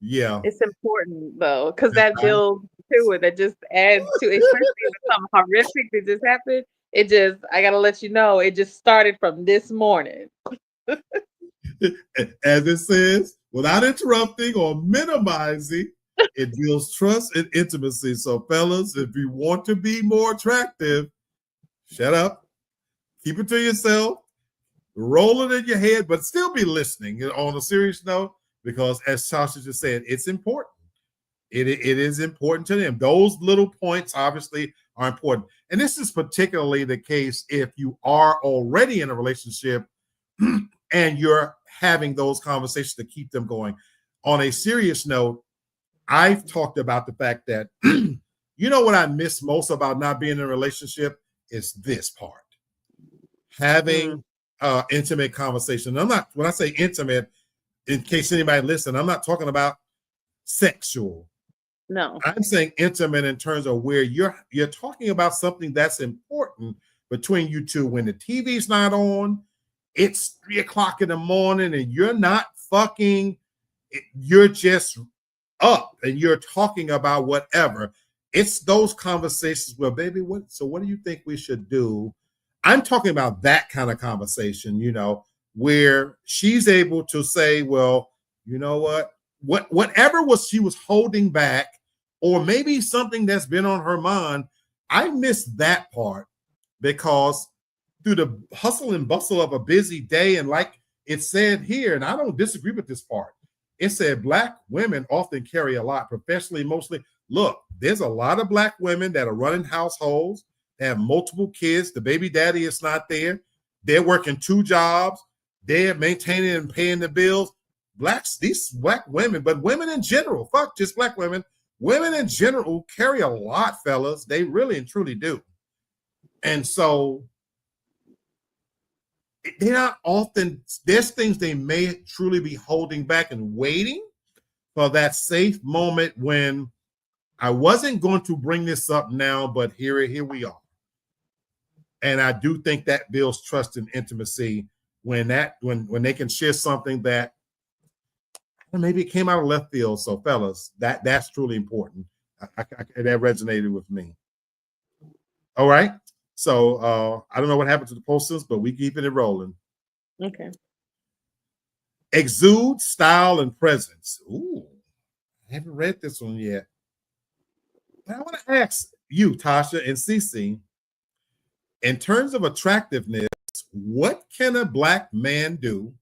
yeah. It's important though, because that builds to it. That just adds to, especially if it's something horrific that just happened. I gotta let you know, it just started from this morning. As it says, without interrupting or minimizing, it builds trust and intimacy. So, fellas, if you want to be more attractive, shut up, keep it to yourself, roll it in your head, but still be listening on a serious note, because as Sasha just said, it's important. It is important to them. Those little points obviously are important. And this is particularly the case if you are already in a relationship and you're having those conversations to keep them going. On a serious note, I've talked about the fact that, you know, what I miss most about not being in a relationship is this part. Having intimate conversation. I'm not, when I say intimate, in case anybody listen, I'm not talking about sexual. No. I'm saying intimate in terms of where you're talking about something that's important between you two. When the TV's not on, it's 3:00 in the morning and you're not fucking, you're just up and you're talking about whatever. It's those conversations where, baby, what do you think we should do? I'm talking about that kind of conversation, you know, where she's able to say, well, you know whatever she was holding back, or maybe something that's been on her mind. I miss that part because through the hustle and bustle of a busy day, and like it said here, and I don't disagree with this part, it said Black women often carry a lot, professionally, emotionally. Look, there's a lot of Black women that are running households, they have multiple kids, the baby daddy is not there, they're working 2 jobs, they're maintaining and paying the bills. These Black women, but women in general, fuck just Black women, women in general carry a lot, fellas. They really and truly do. And so they're not often, there's things they may truly be holding back and waiting for that safe moment when I wasn't going to bring this up now, but here we are. And I do think that builds trust and intimacy when they can share something that maybe it came out of left field. So, fellas, that's truly important. That resonated with me. All right. So I don't know what happened to the posters, but we keeping it rolling. Okay. Exude style and presence. Ooh, I haven't read this one yet. But I want to ask you, Tasha and Cece, in terms of attractiveness, what can a Black man do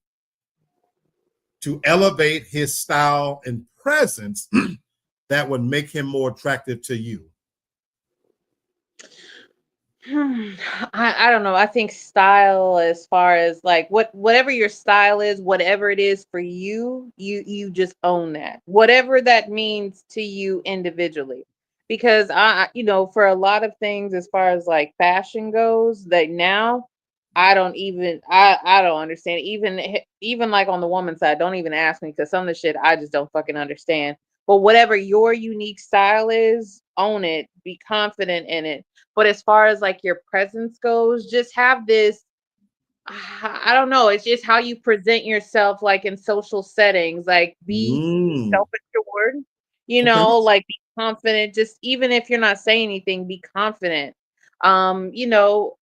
to elevate his style and presence that would make him more attractive to you? I don't know. I think style, as far as like whatever your style is, whatever it is for you, you just own that. Whatever that means to you individually. Because for a lot of things as far as like fashion goes, that now I don't understand. Even like on the woman's side, don't even ask me, because some of the shit I just don't fucking understand. But whatever your unique style is, own it, be confident in it. But as far as like your presence goes, just have this, I don't know, it's just how you present yourself, like in social settings, like be self-assured, Okay. like be confident. Just even if you're not saying anything, be confident. Um, you know,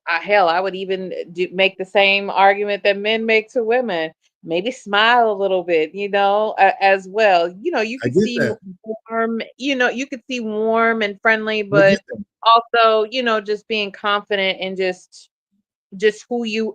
Hell, I would even make the same argument that men make to women. Maybe smile a little bit, as well. You I could get see that. warm, you could see warm and friendly, I get but that. also, just being confident and just who you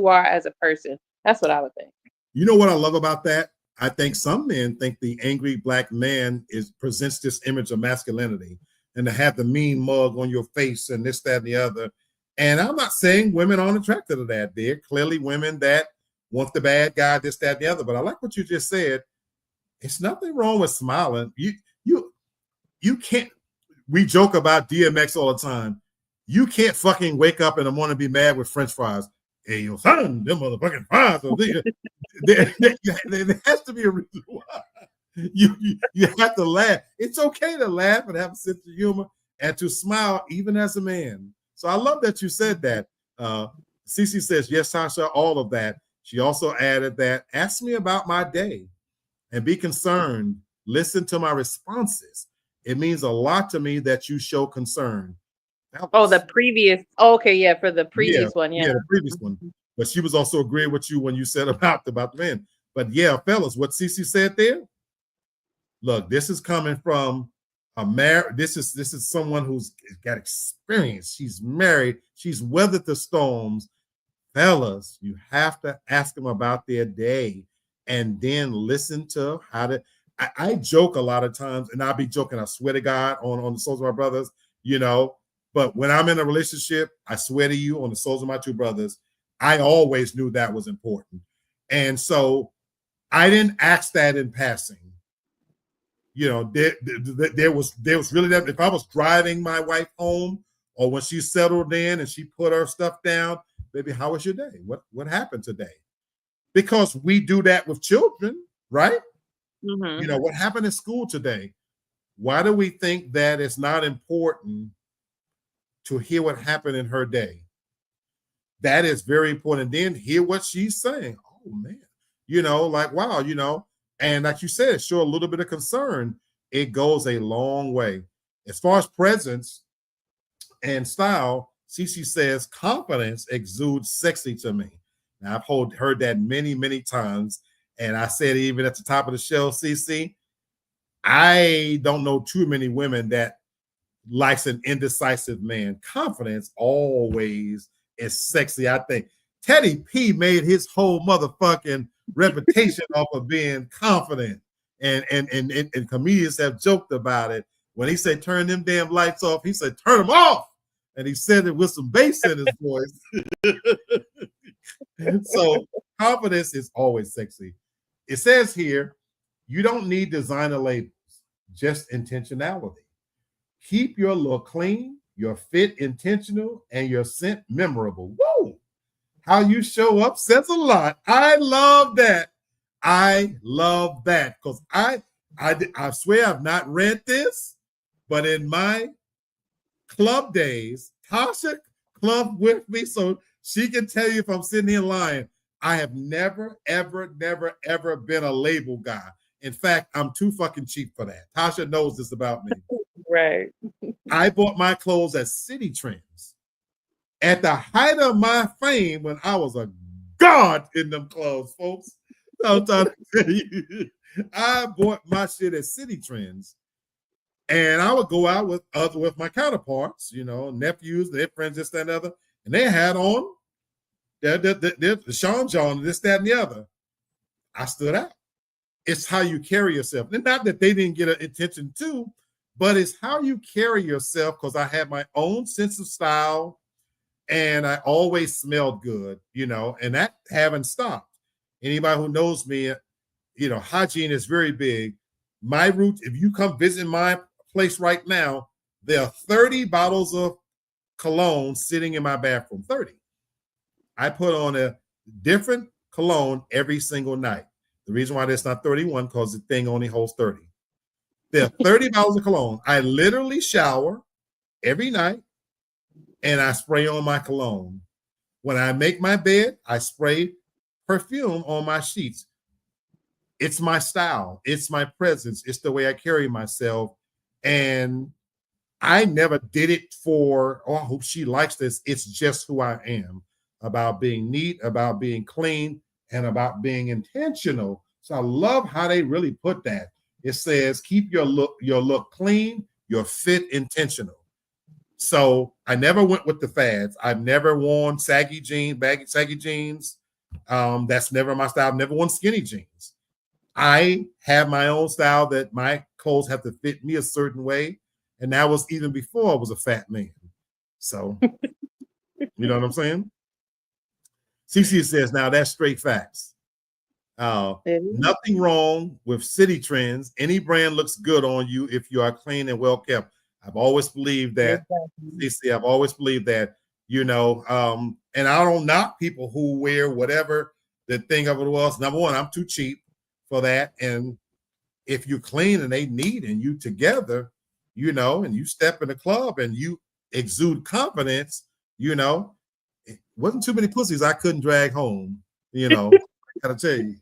are as a person. That's what I would think. You know what I love about that? I think some men think the angry Black man presents this image of masculinity, and to have the mean mug on your face and this, that, and the other. And I'm not saying women aren't attracted to that. There are clearly women that want the bad guy, this, that, and the other. But I like what you just said. It's nothing wrong with smiling. You can't. We joke about DMX all the time. You can't fucking wake up in the morning and be mad with French fries. Hey, your son, them motherfucking fries. There has to be a reason why. You have to laugh. It's okay to laugh and have a sense of humor and to smile even as a man. So I love that you said that. Cece says, yes, Sasha, all of that. She also added that, ask me about my day and be concerned. Listen to my responses. It means a lot to me that you show concern. Oh, the fellas. previous. Okay, yeah, for the Yeah, previous one, yeah. yeah, the previous one. Mhm. But she was also agreeing with you when you said about the men. But yeah, fellas, what Cece said there. Look, this is coming from a this is someone who's got experience. She's married. She's weathered the storms. Fellas, you have to ask them about their day and then listen to how to. I joke a lot of times, and I'll be joking. I swear to God, on the souls of my brothers, you know. But when I'm in a relationship, I swear to you, on the souls of my two brothers, I always knew that was important, and so I didn't ask that in passing. You know, there was really that. If I was driving my wife home, or when she settled in and she put her stuff down, baby, how was your day? What happened today? Because we do that with children, right? You Mhm. know, what happened in school today? Why do we think that it's not important to hear what happened in her day? That is very important. And then hear what she's saying. Oh man, like wow, and like you said, show a little bit of concern. It goes a long way. As far as presence and style, Cece says confidence exudes sexy to me. Now heard that many, many times. And I said even at the top of the show, Cece, I don't know too many women that likes an indecisive man. Confidence always is sexy. I think Teddy P made his whole motherfucking reputation off of being confident. And comedians have joked about it. When he said turn them damn lights off, he said turn them off. And he said it with some bass in his voice. So confidence is always sexy. It says here, you don't need designer labels, just intentionality. Keep your look clean, your fit intentional, and your scent memorable. Whoa! How you show up says a lot. I love that. I love that because I swear I've not read this, but in my club days, Tasha clubbed with me, so she can tell you if I'm sitting here lying. I have never, ever, never, ever been a label guy. In fact, I'm too fucking cheap for that. Tasha knows this about me. Right. I bought my clothes at City Trends at the height of my fame when I was a god in them clothes, folks. I'm trying to tell you, I bought my shit at City Trends, and I would go out with my counterparts, nephews, their friends, this, that, and the other, and they had on the Sean John, this, that, and the other. I stood out. It's how you carry yourself. And not that they didn't get attention too, but it's how you carry yourself because I had my own sense of style and I always smelled good, and that haven't stopped. Anybody who knows me, hygiene is very big. My route, if you come visit my place right now, there are 30 bottles of cologne sitting in my bathroom. 30. I put on a different cologne every single night. The reason why there's not 31 because the thing only holds 30. There are 30 bottles of cologne. I literally shower every night and I spray on my cologne. When I make my bed, I spray perfume on my sheets. It's my style. It's my presence. It's the way I carry myself. And I never did it for, oh, I hope she likes this. It's just who I am about being neat, about being clean, and about being intentional. So I love how they really put that. It says, keep your look clean, your fit intentional. So I never went with the fads. I've never worn saggy jeans. That's never my style. I've never worn skinny jeans. I have my own style that my clothes have to fit me a certain way. And that was even before I was a fat man. So, you know what I'm saying? CC says, now that's straight facts. Nothing wrong with city trends. Any brand looks good on you if you are clean and well kept. I've always believed that. CC, I've always believed that, and I don't knock people who wear whatever the thing of it was. Number one, I'm too cheap for that. And if you clean and they neat and you together, and you step in the club and you exude confidence, it wasn't too many pussies I couldn't drag home, I gotta tell you.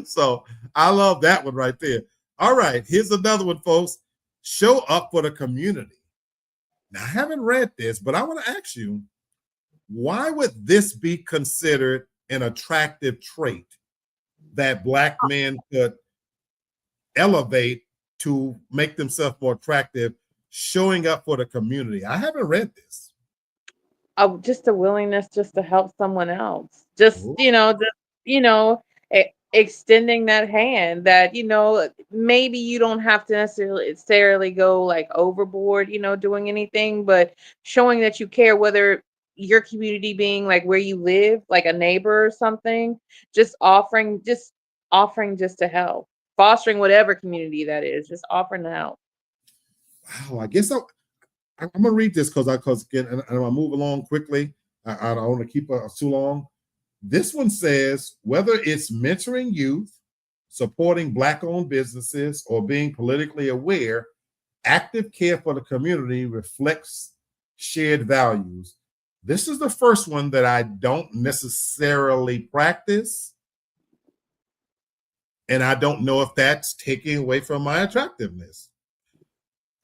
So I love that one right there. All right, here's another one, folks. show up for the community. Now, I haven't read this, but I want to ask you, why would this be considered an attractive trait that Black men could elevate to make themselves more attractive, showing up for the community? I haven't read this. Just a willingness just to help someone else. Just, Ooh. extending that hand that, maybe you don't have to necessarily go like overboard, doing anything, but showing that you care, whether your community being like where you live, like a neighbor or something, just offering just to help, fostering whatever community that is, just offering to help. Wow, I guess I'm gonna read this because again, and I'll move along quickly. I don't want to keep us too long. This one says whether it's mentoring youth, supporting Black-owned businesses, or being politically aware, active care for the community reflects shared values. This is the first one that I don't necessarily practice, and I don't know if that's taking away from my attractiveness.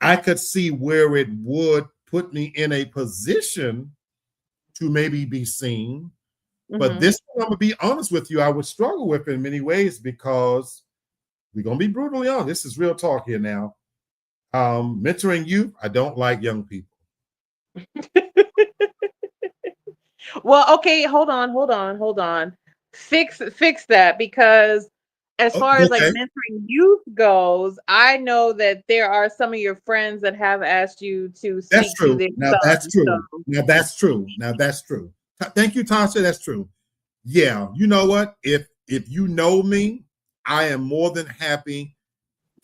I could see where it would put me in a position to maybe be seen. But this one, I'm gonna be honest with you, I would struggle with in many ways because we're gonna be brutally honest. This is real talk here now. Mentoring youth, I don't like young people. Well, okay, hold on. Fix that, because as far as like Okay, mentoring youth goes, I know that there are some of your friends that have asked you to that's speak to true. their Now that's sons. true. So Now that's true. Now that's true. Thank you, Tasha. That's true. Yeah, you know what? If you know me, I am more than happy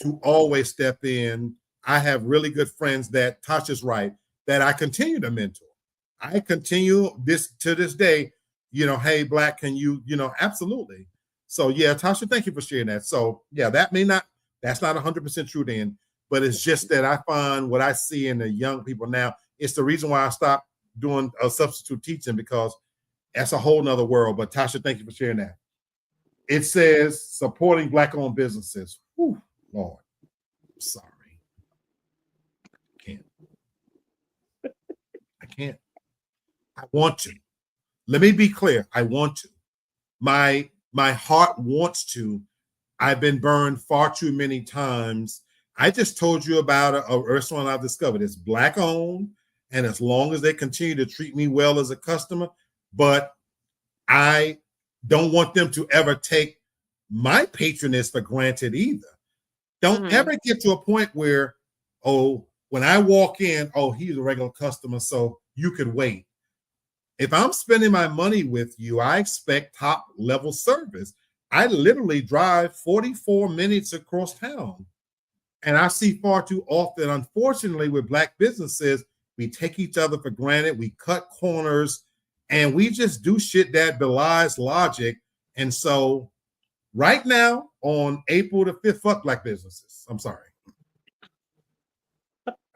to always step in. I have really good friends that Tasha's right, that I continue to mentor. I continue this to this day, hey, Black, can you, absolutely. So yeah, Tasha, thank you for sharing that. So yeah, that's not 100% true then, but it's just that I find what I see in the young people now, it's the reason why I stopped doing a substitute teaching, because that's a whole nother world. But Tasha, thank you for sharing that. It says supporting Black-owned businesses. Whew, Lord, sorry. Can't. I can't. I want to. Let me be clear. I want to. My heart wants to. I've been burned far too many times. I just told you about a restaurant I've discovered. It's Black-owned, and as long as they continue to treat me well as a customer, but I don't want them to ever take my patronage for granted either. Don't ever get to a point where, oh, when I walk in, oh, he's a regular customer, so you could wait. If I'm spending my money with you, I expect top level service. I literally drive 44 minutes across town. And I see far too often, unfortunately, with Black businesses, we take each other for granted, we cut corners, and we just do shit that belies logic. And so right now, on April the 5th, fuck Black businesses. I'm sorry.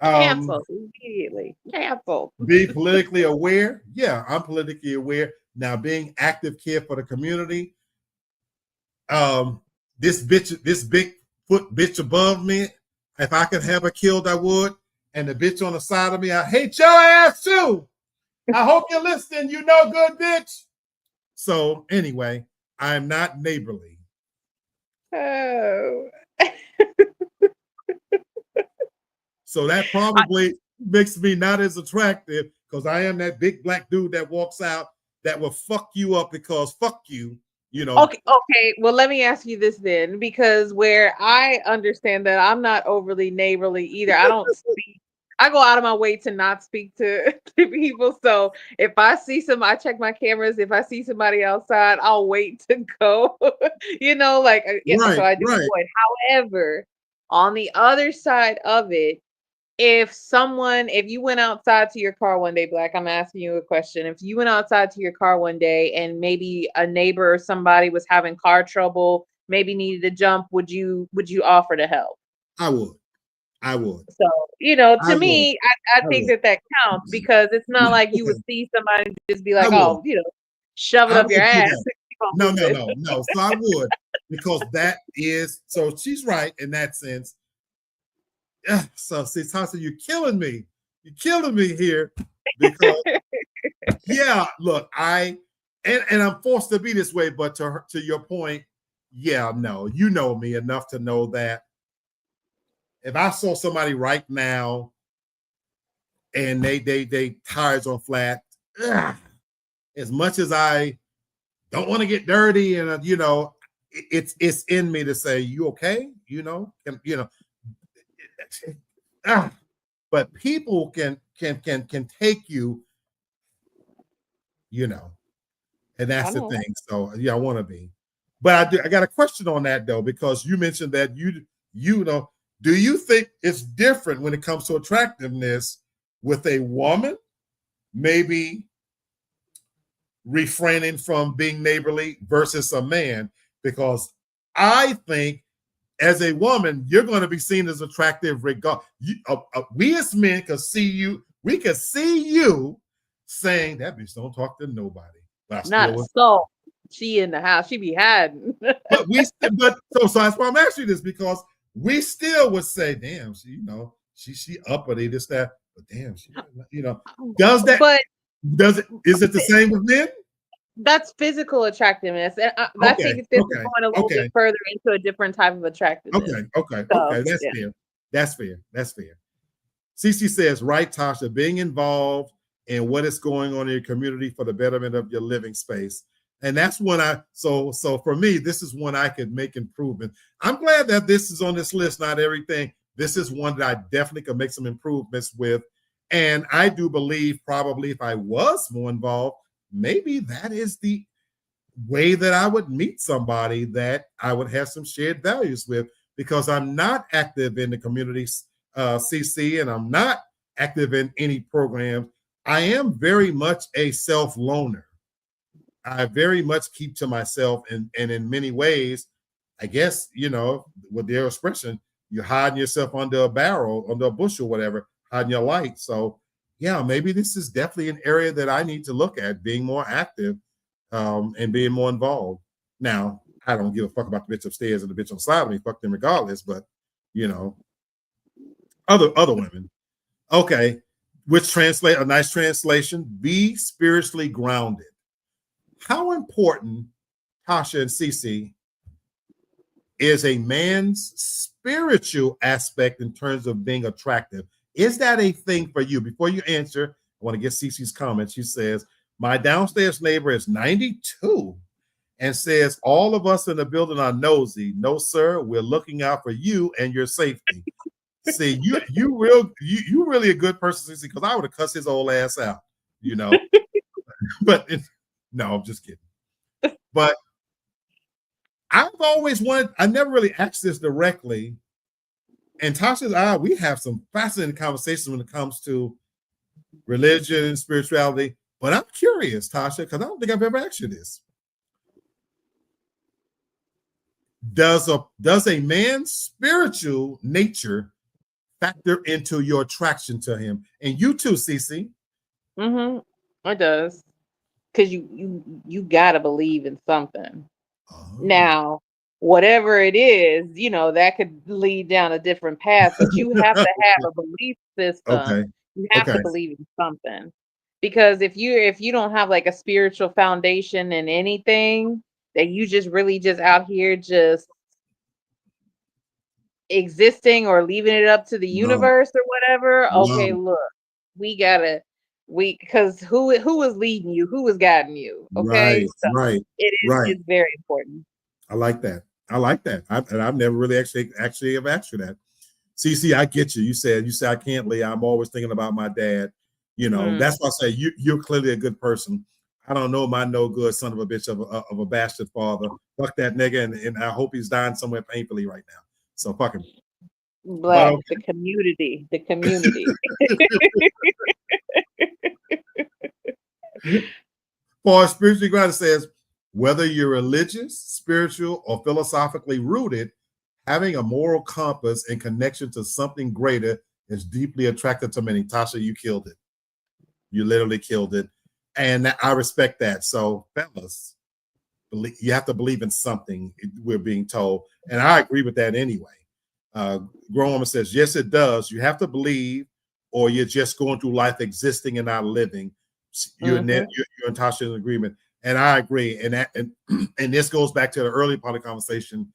cancel immediately. Cancel. Be politically aware. Yeah, I'm politically aware. Now, being active care for the community. This big foot bitch above me, if I could have her killed, I would. And the bitch on the side of me, I hate your ass too. I hope you're listening, you know good bitch. So anyway, I'm not neighborly. Oh. So that probably makes me not as attractive, because I am that big Black dude that walks out that will fuck you up because fuck you, Okay. Well, let me ask you this then, because where I understand that I'm not overly neighborly either. I don't speak. I go out of my way to not speak to, to people. So if I see I check my cameras. If I see somebody outside, I'll wait to go. Yeah, so Right, I do right. avoid. However, on the other side of it, if you went outside to your car one day, Black, I'm asking you a question. If you went outside to your car one day and maybe a neighbor or somebody was having car trouble, maybe needed to jump, would you offer to help? I would. I would. So, I to would. me, I I think would. that counts, because it's not like you would Okay. see somebody and just be I like, would. oh, shove it I up your would do ass that. and keep on No, no, moving. no, no. So I would, because that is, so she's right in that sense. So see, Tasha, you're killing me. You're killing me here because yeah, look, and I'm forced to be this way, but to your point, yeah, no, you know me enough to know that if I saw somebody right now and they tires on flat, ugh, as much as I don't want to get dirty and it's in me to say, you okay? Ah, but people can take you, you know, and I that's the know. thing. So yeah, I want to be. But I got a question on that though, because you mentioned that you know, do you think it's different when it comes to attractiveness with a woman, maybe refraining from being neighborly versus a man? Because I think as a woman, you're going to be seen as attractive regard. We as men can see you. We can see you saying that bitch don't talk to nobody. But I Not still a would. soul. She in the house. She be hiding. But so that's why I'm asking you this, because we still would say, damn, she uppity, this, that, but damn, does that But is it the same with men? that's physical attractiveness, and I Okay, think this is okay, going a little bit okay, further into a different type of attractiveness. So okay. That's yeah, fair. That's fair. That's fair. Cece says, right, Tasha, being involved in what is going on in your community for the betterment of your living space. And that's when so for me, this is one I could make improvement. I'm glad that this is on this list, not everything. This is one that I definitely could make some improvements with. And I do believe probably if I was more involved, maybe that is the way that I would meet somebody that I would have some shared values with, because I'm not active in the community, CC, and I'm not active in any programs. I am very much a self loner. I very much keep to myself, and in many ways, I guess, with their expression, you're hiding yourself under a barrel, under a bush or whatever, hiding your light. So yeah, maybe this is definitely an area that I need to look at, being more active, and being more involved. Now, I don't give a fuck about the bitch upstairs and the bitch on the side of me, fuck them regardless, but you know, other women. Okay, which translate a nice translation, be spiritually grounded. How important, Tasha and Cece, is a man's spiritual aspect in terms of being attractive? Is that a thing for you? Before you answer, I want to get Cece's comment. She says, my downstairs neighbor is 92 and says, all of us in the building are nosy. No, sir, we're looking out for you and your safety. See, you really a good person, Cece, because I would have cussed his old ass out, but no, I'm just kidding. But I've always wanted, I never really asked this directly. And Tasha and I, we have some fascinating conversations when it comes to religion and spirituality. But I'm curious, Tasha, because I don't think I've ever asked you this. Does a man's spiritual nature factor into your attraction to him? And you too, Cece. it does, because you gotta believe in something. Oh. Now, whatever it is, that could lead down a different path, but you have to have a belief system. Okay. You have Okay. to believe in something. Because if you don't have like a spiritual foundation in anything, that you just really just out here just existing or leaving it up to the Wow. universe or whatever, Wow. okay, look, we gotta because who was leading you, who was guiding you, okay? Right. So Right. it is Right. it's very important. I like that. I like that. And I've never really actually have asked you that. CC, I get you. You say I can't leave. I'm always thinking about my dad. That's why I say you're clearly a good person. I don't know my no good son of a bitch of a bastard father. Fuck that nigga, and I hope he's dying somewhere painfully right now. So fuck him. But Black, the community. For spiritually grounded says, whether you're religious, spiritual, or philosophically rooted, having a moral compass and connection to something greater is deeply attractive to many. Tasha, you killed it. You literally killed it. And I respect that. So, fellas, you have to believe in something, we're being told. And I agree with that anyway. Grown woman says, yes, it does. You have to believe, or you're just going through life existing and not living. You and Mm-hmm. you and Tasha in agreement, and I agree. And this goes back to the early part of the conversation.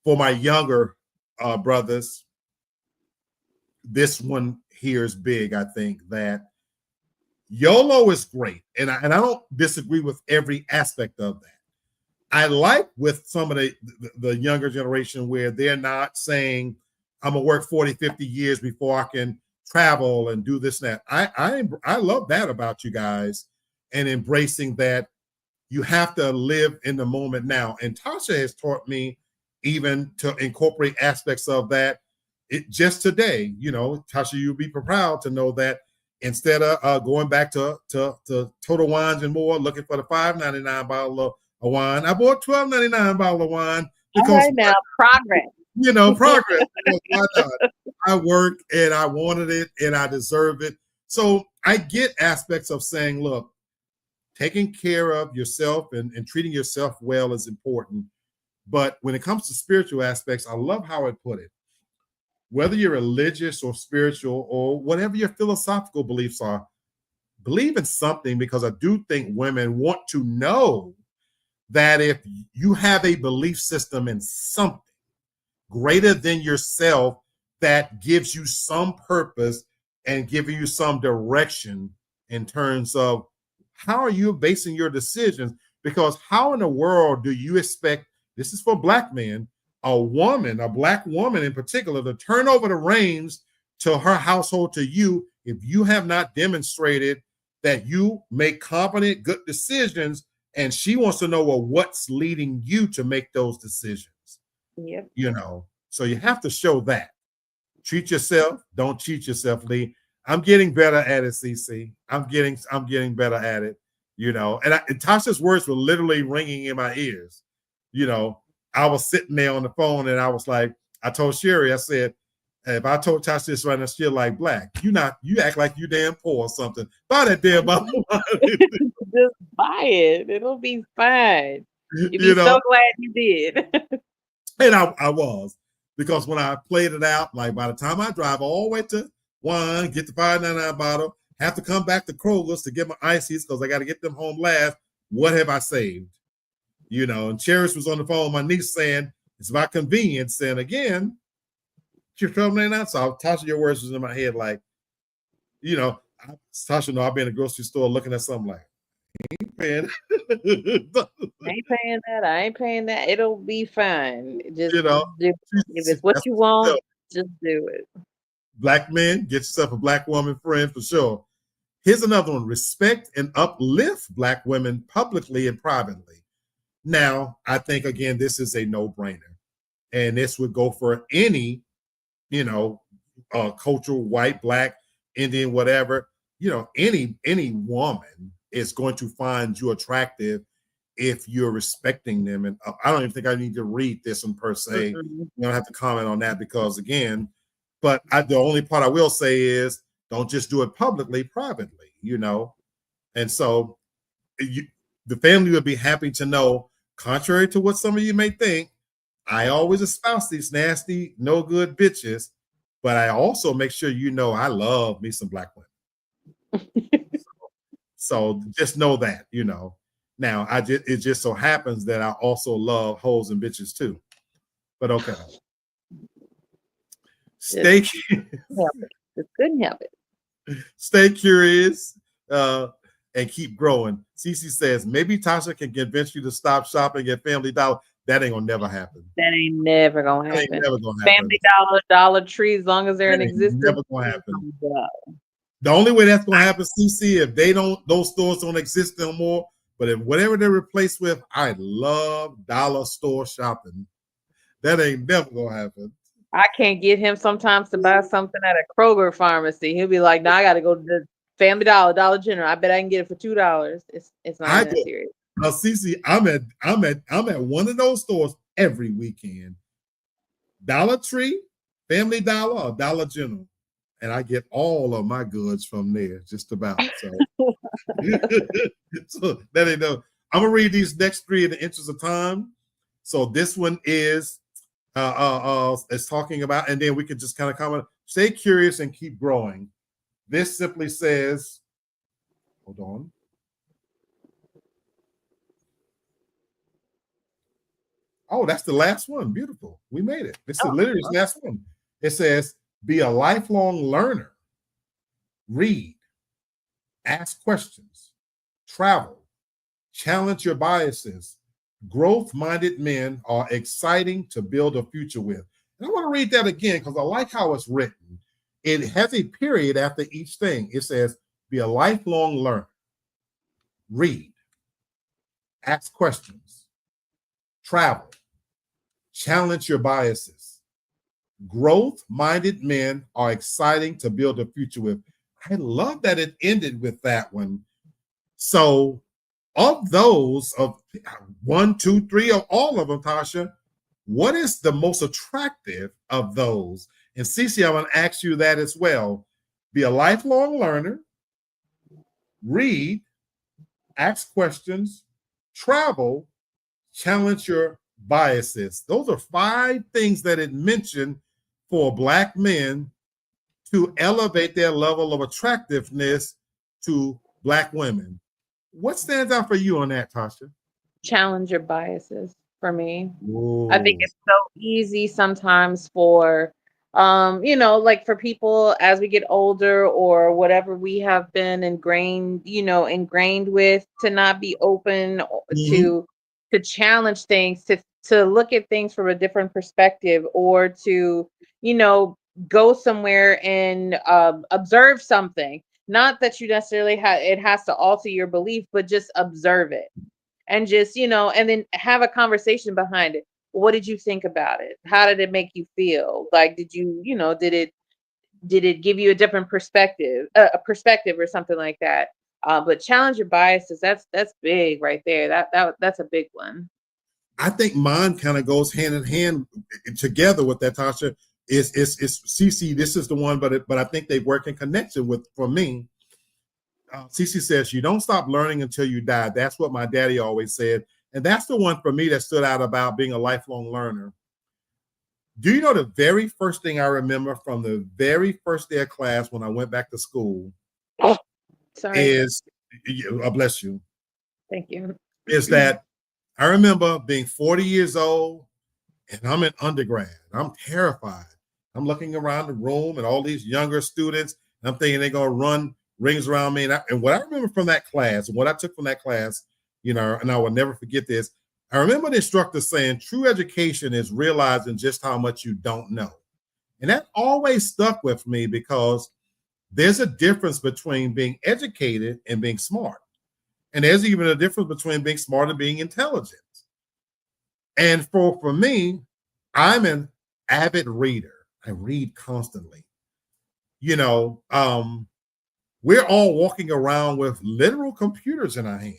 For my younger brothers, this one here is big. I think that YOLO is great, and I don't disagree with every aspect of that. I like with some of the younger generation where they're not saying, I'm gonna work 40, 50 years before I can travel and do this and that. I love that about you guys, and embracing that you have to live in the moment now. And Tasha has taught me even to incorporate aspects of that. It just today, Tasha, you'll be proud to know that instead of going back to Total Wines and More, looking for the $5.99 bottle of wine, I bought $12.99 bottle of wine All because right now, progress. progress. Because why not? I worked and I wanted it and I deserve it. So I get aspects of saying, look, taking care of yourself and treating yourself well is important. But when it comes to spiritual aspects, I love how it put it. Whether you're religious or spiritual or whatever your philosophical beliefs are, believe in something, because I do think women want to know that if you have a belief system in something greater than yourself that gives you some purpose and giving you some direction in terms of how are you basing your decisions? Because how in the world do you expect, this is for Black men, a Black woman in particular, to turn over the reins to her household to you if you have not demonstrated that you make competent, good decisions, and she wants to know, well, what's leading you to make those decisions? Yep. So you have to show that. Treat yourself, don't cheat yourself, Lee. I'm getting better at it, CC. I'm getting better at it, and Tasha's words were literally ringing in my ears. I was sitting there on the phone and I was like, I told Sherry, I said, if I told Tasha this right now, she'll like, Black, you act like you damn poor or something. Buy that damn bottle of wine. Just buy it. It'll be fine. You'll be you know, so glad you did. and I was, because when I played it out, like by the time I drive all the way to one, get the $5.99 bottle, have to come back to Kroger's to get my ices because I got to get them home last. What have I saved? And Cherish was on the phone with my niece saying it's about convenience. And again, you're $12.99. So Tasha, your words was in my head, like, Tasha, I'll be in the grocery store looking at something like, I ain't paying. I ain't paying that. I ain't paying that. It'll be fine. Just you know, do, if it's what you want, just do it. Black men, get yourself a Black woman friend for sure. Here's another one. Respect and uplift Black women publicly and privately. Now, I think, again, this is a no-brainer. And this would go for any, cultural, white, Black, Indian, whatever. Any woman is going to find you attractive if you're respecting them. And I don't even think I need to read this one per se. Mm-hmm. You don't have to comment on that because, again, but the only part I will say is don't just do it publicly, privately, And so the family would be happy to know, contrary to what some of you may think, I always espouse these nasty, no good bitches, but I also make sure I love me some Black women. So just know that, Now, it just so happens that I also love hoes and bitches too. But okay. Stay couldn't help it. Stay curious and keep growing. Cece says maybe Tasha can convince you to stop shopping at Family Dollar. That ain't gonna never happen. That ain't never gonna happen. Never gonna happen. Family Dollar, Dollar Tree, as long as they're in existence, never gonna happen. The only way that's gonna happen, CC, if those stores don't exist no more. But if whatever they're replaced with, I love dollar store shopping. That ain't never gonna happen. I can't get him sometimes to buy something at a Kroger pharmacy. He'll be like, "No, I got to go to the Family Dollar, Dollar General. I bet I can get it for $2." It's not that serious. Cece, I'm at one of those stores every weekend. Dollar Tree, Family Dollar, or Dollar General, and I get all of my goods from there, just about. So, so that ain't no. I'm gonna read these next three in the interest of time. So this one is is talking about, and then we could just kind of comment, stay curious and keep growing. This simply says, hold on. Oh, that's the last one. Beautiful. We made it. This is literally the last one. It says, be a lifelong learner, read, ask questions, travel, challenge your biases. Growth-minded men are exciting to build a future with. And I want to read that again because I like how it's written. It has a period after each thing. It says, be a lifelong learner, read, ask questions, travel, challenge your biases. Growth-minded men are exciting to build a future with. I love that it ended with that one. So of those, of 1, 2, 3, of all of them, Tasha, what is the most attractive of those? And Cece, I want to ask you that as well. Be a lifelong learner, read, ask questions, travel, challenge your biases. Those are 5 things that it mentioned for Black men to elevate their level of attractiveness to Black women. What stands out for you on that, Tasha? Challenge your biases for me. I think Ooh. it's so easy sometimes for like for people as we get older or whatever we have been ingrained with, to not be open Mhm. to challenge things, to look at things from a different perspective, or to you know go somewhere and observe something. Not that you necessarily it has to alter your belief, but just observe it, and just and then have a conversation behind it. What did you think about it? How did it make you feel? Like, did it give you a different perspective, a perspective or something like that? But challenge your biases. That's big right there. That's a big one. I think mine kind of goes hand in hand together with that, Tasha. Is CC? This is the one, but I think they work in connection with, for me. CC says, you don't stop learning until you die. That's what my daddy always said. And that's the one for me that stood out about being a lifelong learner. Do you know the very first thing I remember from the very first day of class when I went back to school Sorry. is, bless you, Thank you. is that I remember being 40 years old and I'm in undergrad. I'm terrified. I'm looking around the room and all these younger students, and I'm thinking they're going to run rings around me. And what I remember from that class, what I took from that class, and I will never forget this. I remember the instructor saying, true education is realizing just how much you don't know. And that always stuck with me because there's a difference between being educated and being smart. And there's even a difference between being smart and being intelligent. And for me, I'm an avid reader. I read constantly. You know, we're all walking around with literal computers in our hand.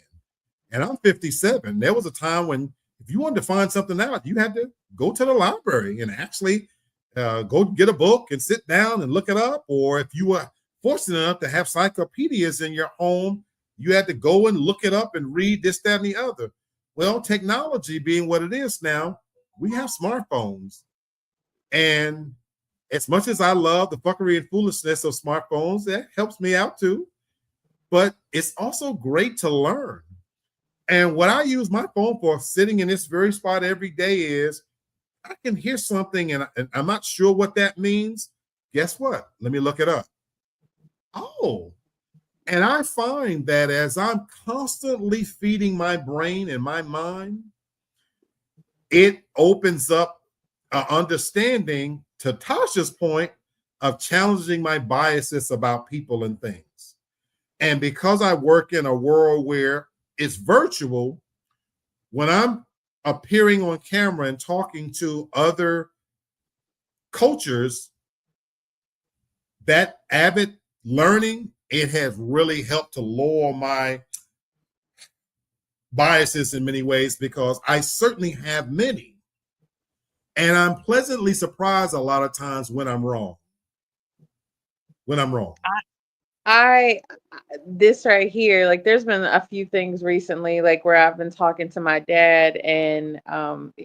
And I'm 57. There was a time when if you wanted to find something out, you had to go to the library and actually go get a book and sit down and look it up. Or if you were fortunate enough to have encyclopedias in your home, you had to go and look it up and read this, that, and the other. Well, technology being what it is now, we have smartphones. And as much as I love the fuckery and foolishness of smartphones, that helps me out too. But it's also great to learn. And what I use my phone for, sitting in this very spot every day, is I can hear something and I'm not sure what that means. Guess what? Let me look it up. Oh, and I find that as I'm constantly feeding my brain and my mind, it opens up an understanding, to Tasha's point, of challenging my biases about people and things. And because I work in a world where it's virtual, when I'm appearing on camera and talking to other cultures, that avid learning, it has really helped to lower my biases in many ways, because I certainly have many. And I'm pleasantly surprised a lot of times when I'm wrong. When I'm wrong. I this right here, like there's been a few things recently, like where I've been talking to my dad, and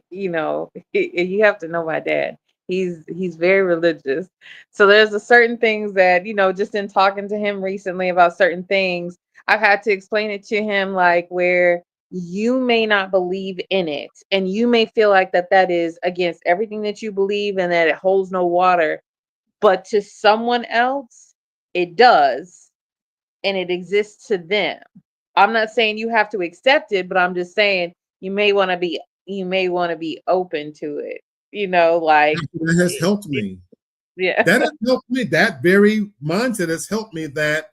you have to know my dad. He's very religious. So there's a certain things that, just in talking to him recently about certain things, I've had to explain it to him, like where you may not believe in it and you may feel like that is against everything that you believe and that it holds no water, but to someone else it does, and it exists to them. I'm not saying you have to accept it, but I'm just saying you may want to be open to it. Like That has helped me. yeah. That has helped me. That very mindset has helped me that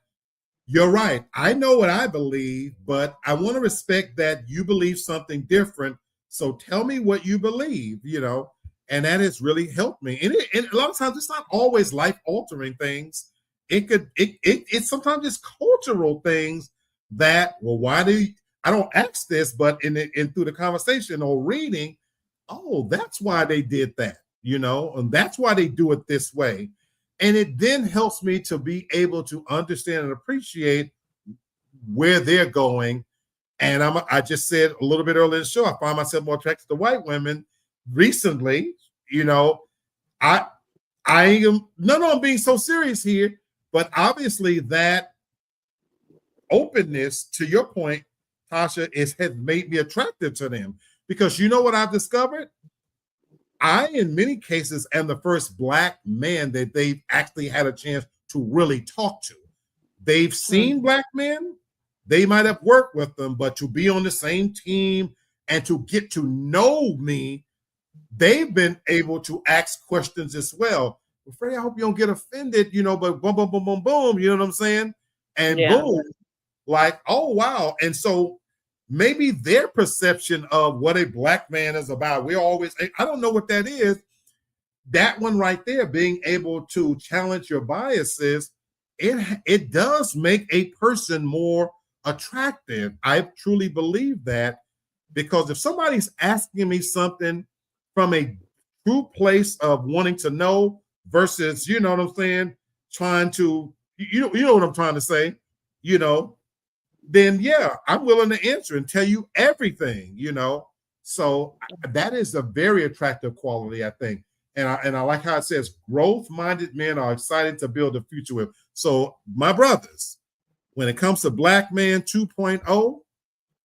you're right. I know what I believe, but I want to respect that you believe something different. So tell me what you believe, and that has really helped me. And a lot of times it's not always life altering things. It's sometimes it's cultural things that, well, why do you, I don't ask this, but in through the conversation or reading, oh, that's why they did that, and that's why they do it this way. And it then helps me to be able to understand and appreciate where they're going. And I just said a little bit earlier in the show, I find myself more attracted to white women recently. I I am no, I'm being so serious here, but obviously that openness, to your point, Tasha, has made me attractive to them. Because you know what I've discovered? I, in many cases, am the first Black man that they've actually had a chance to really talk to. They've seen Black men, they might have worked with them, but to be on the same team and to get to know me, they've been able to ask questions as well. Well, Freddie, I hope you don't get offended, but boom, boom, boom, boom, boom, you know what I'm saying? And Yeah. boom, like, oh, wow. And so maybe their perception of what a Black man is about, I don't know what that is. That one right there, being able to challenge your biases, it does make a person more attractive. I truly believe that, because if somebody's asking me something from a true place of wanting to know versus, you know what I'm saying, trying to, you know what I'm trying to say, you know, then yeah, I'm willing to answer and tell you everything. So that is a very attractive quality, I think. And I like how it says growth-minded men are excited to build a future with. So my brothers, when it comes to Black Man 2.0,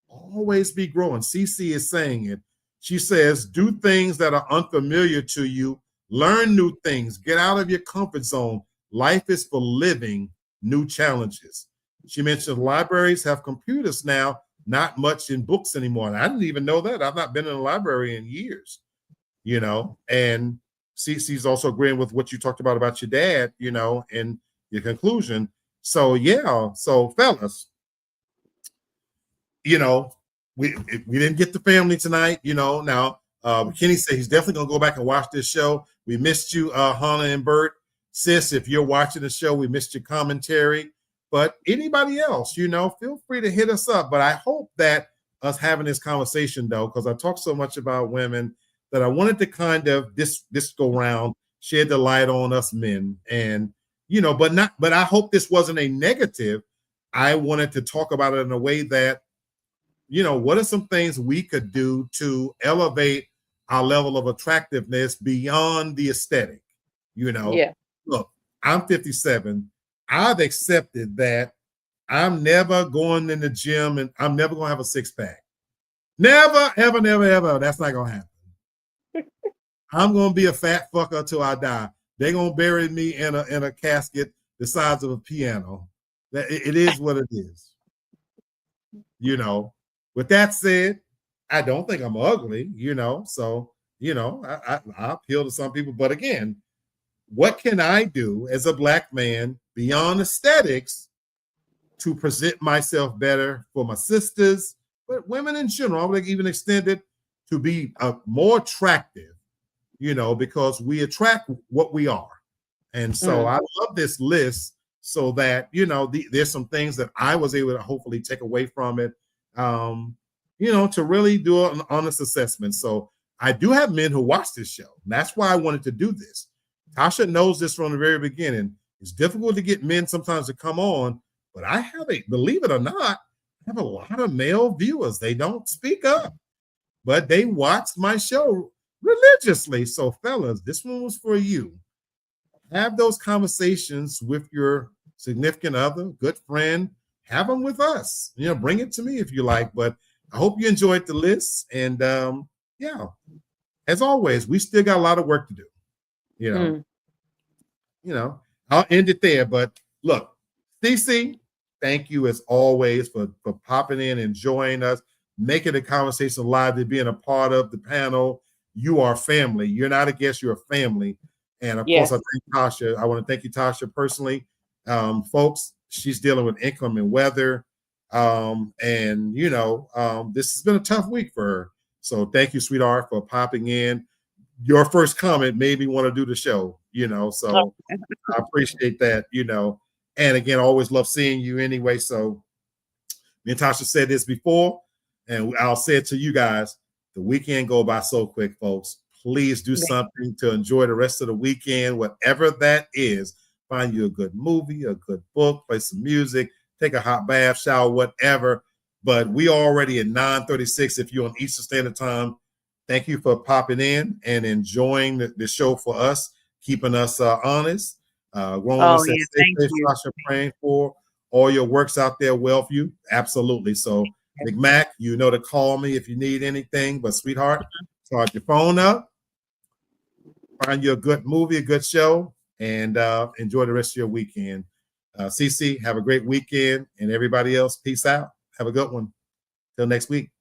always be growing. CC is saying it. She says, do things that are unfamiliar to you, learn new things, get out of your comfort zone. Life is for living new challenges. She mentioned libraries have computers now, not much in books anymore. And I didn't even know that. I've not been in a library in years. And CC's also agreeing with what you talked about your dad, and your conclusion. So yeah, so fellas, you know, we didn't get the family tonight, Now Kenny said he's definitely gonna go back and watch this show. We missed you, Hannah and Bert. Sis, if you're watching the show, we missed your commentary. But anybody else, feel free to hit us up. But I hope that us having this conversation, though, because I talk so much about women, that I wanted to kind of this go round, shed the light on us men. And but I hope this wasn't a negative. I wanted to talk about it in a way that, what are some things we could do to elevate our level of attractiveness beyond the aesthetic? Yeah. Look, I'm 57. I've accepted that I'm never going in the gym and I'm never going to have a six pack. Never, ever, never, ever. That's not going to happen. I'm going to be a fat fucker until I die. They're going to bury me in a casket the size of a piano. It is what it is. With that said, I don't think I'm ugly, so, I appeal to some people. But again, what can I do as a Black man beyond aesthetics to present myself better for my sisters, but women in general? I would even extend it to be more attractive, because we attract what we are. And so I love this list, so that, there's some things that I was able to hopefully take away from it, to really do an honest assessment. So I do have men who watch this show. And that's why I wanted to do this. Tasha knows this from the very beginning. It's difficult to get men sometimes to come on, but I have believe it or not, I have a lot of male viewers. They don't speak up, but they watch my show religiously. So, fellas, this one was for you. Have those conversations with your significant other, good friend. Have them with us. Bring it to me if you like. But I hope you enjoyed the list. And yeah, as always, we still got a lot of work to do. You know, I'll end it there. But look, CC, thank you as always for popping in and joining us, making the conversation live, to being a part of the panel. You are family. You're not a guest, you're a family. And of course, I thank Tasha. I want to thank you, Tasha, personally. Folks, she's dealing with inclement weather. And this has been a tough week for her. So thank you, sweetheart, for popping in. Your first comment made me want to do the show, so I appreciate that, and again, I always love seeing you anyway. So me and Tasha said this before, and I'll say it to you guys. The weekend go by so quick, folks. Please do something to enjoy the rest of the weekend, whatever that is. Find you a good movie, a good book, play some music, take a hot bath, shower, whatever. But we already at 9:36 if you're on Eastern Standard Time. Thank you for popping in and enjoying the show for us, keeping us honest. Said, stay safe, Tasha, praying for all your works out there well for you. Absolutely. So, Big Mac, you know to call me if you need anything. But, sweetheart, start your phone up, find you a good movie, a good show, and enjoy the rest of your weekend. CC, have a great weekend. And everybody else, peace out. Have a good one. Till next week.